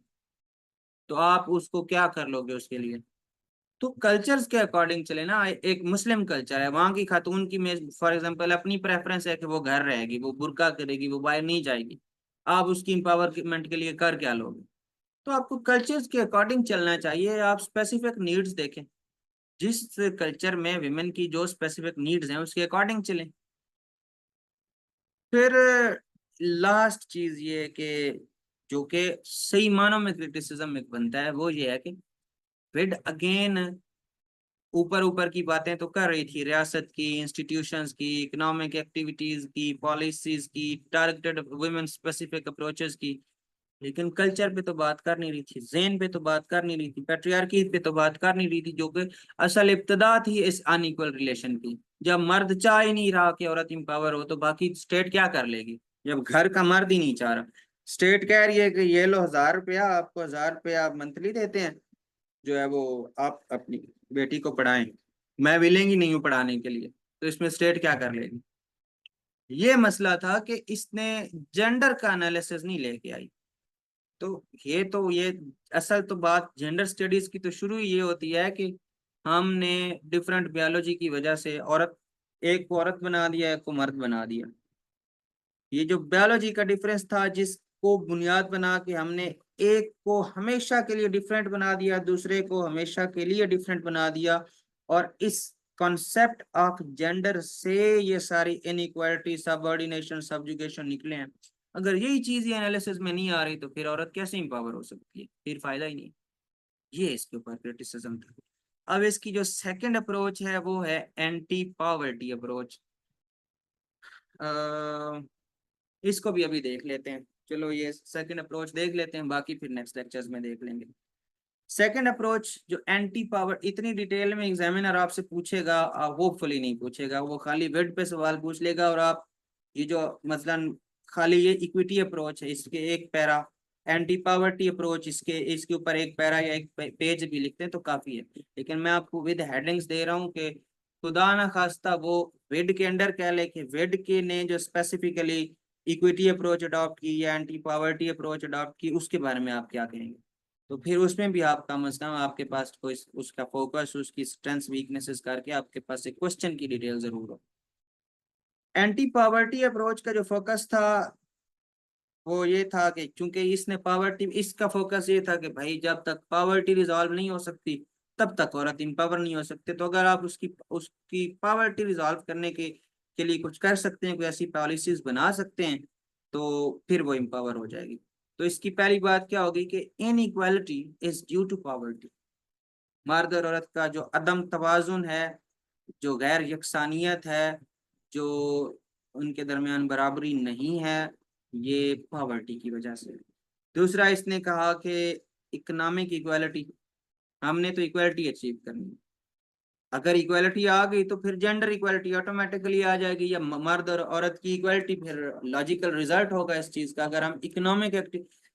Speaker 1: तो आप उसको क्या कर लोगे उसके लिए? तो कल्चर्स के अकॉर्डिंग चले ना। एक मुस्लिम कल्चर है, वहां की खातून की में फॉर एग्जांपल अपनी प्रेफरेंस है कि वो घर रहेगी, वो बुर्का करेगी, वो बाहर नहीं जाएगी। आप उसकी एम्पावरमेंट के लिए कर क्या लोगे? तो आपको कल्चर्स के अकॉर्डिंग चलना चाहिए। आप स्पेसिफिक नीड्स देखें, जिस कल्चर में विमेन की जो स्पेसिफिक नीड्स हैं उसके अकॉर्डिंग चलें। फिर लास्ट चीज ये कि जो कि सही मानों में क्रिटिसिज्म एक बनता है, वो ये है कि फिर अगेन ऊपर ऊपर की बातें तो कर रही थी, रियासत की, इंस्टीट्यूशंस की, इकोनॉमिक एक्टिविटीज की, पॉलिसीज की, टारगेटेड वुमेन स्पेसिफिक अप्रोचेस की, लेकिन कल्चर पे तो बात कर नहीं रही थी, जेन पे तो बात कर नहीं रही थी, पेट्रियार्की पे तो बात कर नहीं रही थी, जो कि असल इब्तदा थी इस अनइक्वल रिलेशन की। जब मर्द चाह ही नहीं रहा कि औरत इंपावर हो, तो बाकी स्टेट क्या कर लेगी जब घर का मर्द ही नहीं चाह रहा? स्टेट कह रही है कि ये लो 1000 रुपया, आपको 1000 रुपया आप मंथली देते हैं, जो है वो आप अपनी बेटी को पढ़ाएं, मैं विलिंग ही नहीं हूँ पढ़ाने के लिए, तो इसमें स्टेट क्या कर लेगी। ये मसला था कि इसने जेंडर का एनालिसिस नहीं लेके आई। तो ये असल तो बात जेंडर स्टडीज की तो शुरू ही ये होती है कि हमने डिफरेंट बायोलॉजी की वजह से औरत, एक को औरत बना दिया, एक को मर्द बना दिया। ये जो बायोलॉजी का डिफरेंस था जिसको बुनियाद बना के हमने एक को हमेशा के लिए डिफरेंट बना दिया, दूसरे को हमेशा के लिए डिफरेंट बना दिया, और इस कॉन्सेप्ट ऑफ जेंडर से ये सारी इनइक्वालिटी, सबऑर्डिनेशन, सब्जुगेशन निकले हैं। अगर यही चीज ये एनालिसिस में नहीं आ रही तो फिर औरत कैसे इंपावर हो सकती है, फिर फायदा ही नहीं। ये इसके ऊपर क्रिटिसिज्म था। अब इसकी जो सेकंड अप्रोच है वो है एंटी पॉवर्टी अप्रोच। इसको भी अभी देख लेते हैं। चलो ये सेकंड अप्रोच देख लेते हैं, बाकी फिर नेक्स्ट लेक्चर्स में देख लेंगे। सेकंड अप्रोच जो एंटी पावर, इतनी डिटेल में एग्जामिनर आपसे पूछेगा होपफुली नहीं पूछेगा, वो खाली वेट पे सवाल पूछ लेगा, और आप ये जो मसलन खाली ये इक्विटी अप्रोच है इसके एक पैरा, एंटी पावर्टी अप्रोच इसके इसके ऊपर एक पैरा या एक पेज भी लिखते हैं तो काफी है। लेकिन मैं आपको विद हेडिंग्स दे रहा हूँ कि खुदा ना खास्ता वो वेड के अंडर कह ले कि वेड के ने जो स्पेसिफिकली इक्विटी अप्रोच अडॉप्ट की या एंटी पावर्टी अप्रोच अडॉप्ट की, उसके बारे में आप क्या कहेंगे। तो फिर उसमें भी आप कम अज कम आपके पास कोई उसका फोकस, उसकी स्ट्रेंथ्स वीकनेसेस करके आपके पास एक क्वेश्चन की डिटेल जरूर हो। एंटी पावर्टी अप्रोच का जो फोकस था वो ये था कि चूंकि इसने पावर्टी, इसका फोकस ये था कि भाई जब तक पावर्टी रिजॉल्व नहीं हो सकती तब तक औरत इम्पावर नहीं हो सकते, तो अगर आप उसकी उसकी पावर्टी रिजॉल्व करने के लिए कुछ कर सकते हैं, कोई ऐसी पॉलिसीज बना सकते हैं, तो फिर वो इम्पावर हो जाएगी। तो इसकी पहली बात क्या होगी कि inequality is due to poverty. मर्द और औरत का जो अदम तवाजुन है, जो गैर यकसानियत है, जो उनके दरमियान बराबरी नहीं है, ये पॉवर्टी की वजह से। दूसरा इसने कहा कि इकोनॉमिक इक्वालिटी, हमने तो इक्वालिटी अचीव करनी है। अगर इक्वालिटी आ गई तो फिर जेंडर इक्वालिटी ऑटोमेटिकली आ जाएगी, या मर्द और औरत की इक्वालिटी, फिर लॉजिकल रिजल्ट होगा इस चीज का अगर हम इकोनॉमिक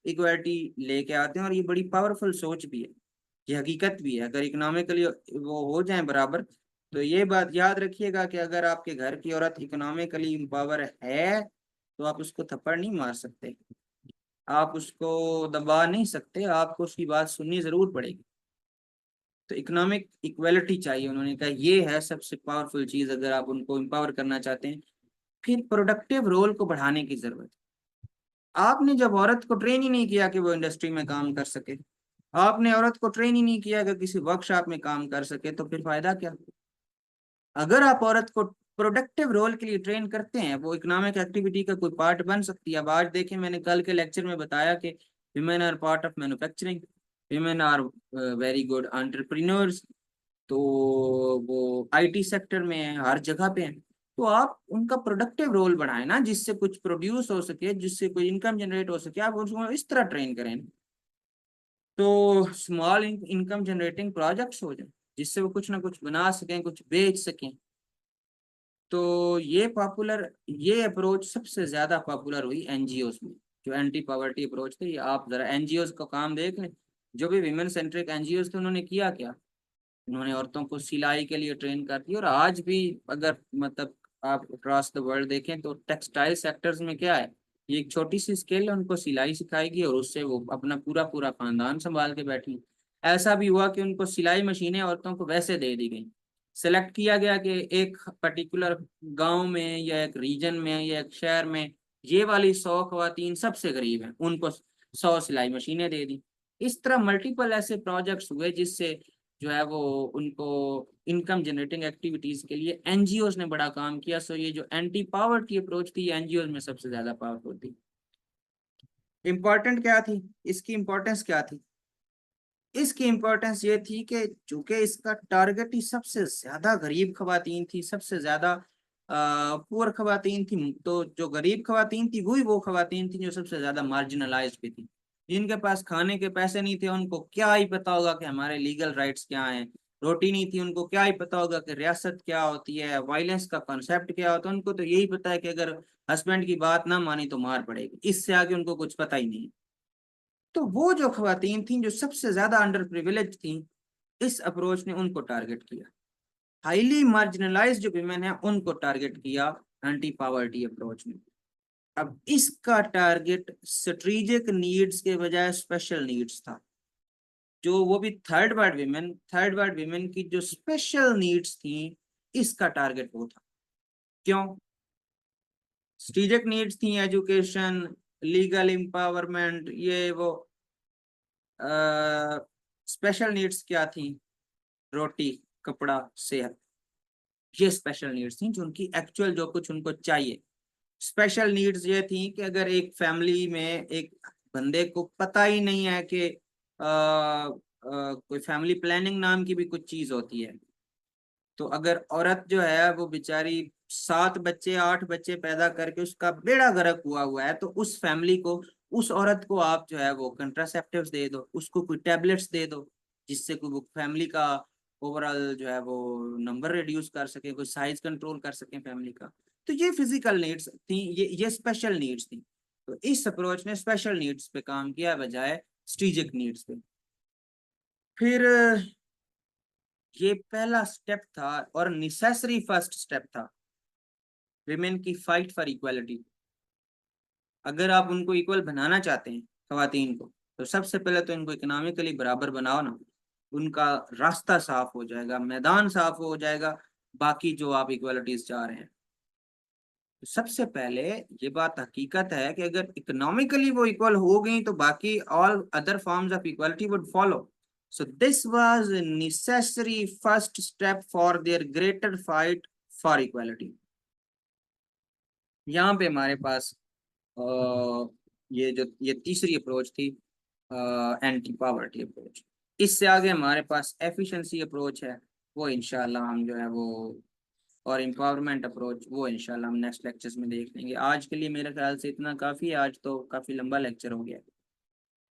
Speaker 1: इक्वालिटी लेके आते हैं। और ये बड़ी पावरफुल सोच भी है, ये हकीकत भी है। अगर इकोनॉमिकली वो हो जाए बराबर, तो ये बात याद रखिएगा कि अगर आपके घर की औरत इकोनॉमिकली एम्पावर है तो आप उसको थप्पड़ नहीं मार सकते, आप उसको दबा नहीं सकते, आपको उसकी बात सुननी जरूर पड़ेगी। तो इकोनॉमिक इक्वालिटी चाहिए, उन्होंने कहा ये है सबसे पावरफुल चीज अगर आप उनको एम्पावर करना चाहते हैं। फिर प्रोडक्टिव रोल को बढ़ाने की जरूरत है। आपने जब औरत को ट्रेन ही नहीं किया कि वो इंडस्ट्री में काम कर सके, आपने औरत को ट्रेन ही नहीं किया कि किसी वर्कशॉप में काम कर सके, तो फिर फायदा क्या। अगर आप औरत को प्रोडक्टिव रोल के लिए ट्रेन करते हैं, वो इकोनॉमिक एक्टिविटी का कोई पार्ट बन सकती है। अब आज देखें, मैंने कल के लेक्चर में बताया कि women are part of manufacturing, women are very good entrepreneurs, तो वो आईटी सेक्टर में है, हर जगह पे है। तो आप उनका प्रोडक्टिव रोल बढ़ाएं ना, जिससे कुछ प्रोड्यूस हो सके, जिससे कोई इनकम जनरेट हो सके, आप उसको इस तरह ट्रेन करें तो स्मॉल इनकम जनरेटिंग प्रोजेक्ट्स हो जाए, जिससे वो कुछ ना कुछ बना सकें, कुछ बेच सकें। तो ये अप्रोच सबसे ज्यादा पॉपुलर हुई एनजीओस में, जो एंटी पॉवर्टी अप्रोच थे। ये आप जरा एनजीओस का काम देख लें, जो भी विमेन सेंट्रिक एनजीओस थे उन्होंने किया क्या, उन्होंने औरतों को सिलाई के लिए ट्रेन कर दिया। और आज भी अगर मतलब आप अक्रॉस द वर्ल्ड देखें तो टेक्सटाइल सेक्टर्स में क्या है, ये एक छोटी सी स्किल है, उनको सिलाई सिखाएगी और उससे वो अपना पूरा पूरा खानदान संभाल के बैठी। ऐसा भी हुआ कि उनको सिलाई मशीनें औरतों को वैसे दे दी गई, सेलेक्ट किया गया कि एक पर्टिकुलर गांव में या एक रीजन में या एक शहर में ये वाली 100 खवातीन सबसे गरीब हैं, उनको 100 सिलाई मशीनें दे दी। इस तरह मल्टीपल ऐसे प्रोजेक्ट्स हुए जिससे जो है वो उनको इनकम जनरेटिंग एक्टिविटीज के लिए एनजीओज ने बड़ा काम किया। सो ये जो एंटी पावर्टी अप्रोच थी एनजीओज में सबसे ज्यादा पावरफुल थी। इम्पोर्टेंट क्या थी, इसकी इम्पोर्टेंस क्या थी, इसकी इम्पोर्टेंस ये थी कि चूंकि इसका टारगेट ही सबसे ज्यादा गरीब खवातीन थी, सबसे ज्यादा पुअर खवातीन थी, तो जो गरीब खवातीन थी वही वो खवातीन थी जो सबसे ज्यादा मार्जिनलाइज्ड भी थी, जिनके पास खाने के पैसे नहीं थे, उनको क्या ही पता होगा कि हमारे लीगल राइट्स क्या हैं, रोटी नहीं थी उनको क्या ही पता होगा कि रियासत क्या होती है, वायलेंस का कॉन्सेप्ट क्या होता है। उनको तो यही पता है कि अगर हस्बैंड की बात ना मानी तो मार पड़ेगी, इससे आगे उनको कुछ पता ही नहीं। तो वो जो खवातीन थी जो सबसे ज्यादा अंडर प्रिविलेज थी, इस अप्रोच ने उनको टारगेट किया। हाईली मार्जिनलाइज्ड जो विमेन है उनको टारगेट किया एंटी पावर्टी अप्रोच में। अब इसका टारगेट स्ट्रेटेजिक नीड्स के बजाय स्पेशल नीड्स था। जो वो भी थर्ड वर्ल्ड विमेन की जो स्पेशल नीड्स थी, इसका टारगेट वो था। क्यों? स्ट्रेटेजिक नीड्स थी एजुकेशन, लीगल एम्पावरमेंट, ये वो। स्पेशल नीड्स क्या थी? रोटी, कपड़ा, सेहत। ये स्पेशल नीड्स थी जो उनकी एक्चुअल जो कुछ उनको चाहिए। स्पेशल नीड्स ये थी कि अगर एक फैमिली में एक बंदे को पता ही नहीं है कि कोई फैमिली प्लानिंग नाम की भी कुछ चीज होती है, तो अगर औरत जो है वो बेचारी 7 बच्चे 8 बच्चे पैदा करके उसका बेड़ा गर्क हुआ है, तो उस फैमिली को, उस औरत को आप जो है वो कंट्रासेप्टिव्स दे दो, उसको कोई टेबलेट्स दे दो, जिससे कोई वो फैमिली का ओवरऑल जो है वो नंबर रिड्यूस कर सके, कोई साइज कंट्रोल कर सके फैमिली का। तो ये फिजिकल नीड्स थी, ये स्पेशल नीड्स थी। तो इस अप्रोच ने स्पेशल नीड्स पे काम किया बजाय स्ट्रेटेजिक नीड्स पे। फिर ये पहला स्टेप था और निसेसरी फर्स्ट स्टेप था विमेन की फाइट फॉर इक्वालिटी। अगर आप उनको इक्वल बनाना चाहते हैं खवातीन को, तो सबसे पहले तो इनको इकोनॉमिकली बराबर बनाओ ना। उनका रास्ता साफ हो जाएगा, मैदान साफ हो जाएगा, बाकी जो आप इक्वालिटीज चाह रहे हैं। तो सबसे पहले ये बात हकीकत है कि अगर इकोनॉमिकली वो इक्वल हो गई तो बाकी all other forms of equality would follow. So this was necessary first step for their greater fight for equality. यहाँ पे हमारे पास ये तीसरी अप्रोच थी, एंटी पावर्टी अप्रोच। इससे आगे हमारे पास एफिशिएंसी अप्रोच है, वो इंशाल्लाह हम जो है वो, और एम्पावरमेंट अप्रोच वो इंशाल्लाह हम नेक्स्ट लेक्चर्स में देख लेंगे। आज के लिए मेरे ख्याल से इतना काफ़ी है, आज तो काफ़ी लंबा लेक्चर हो गया।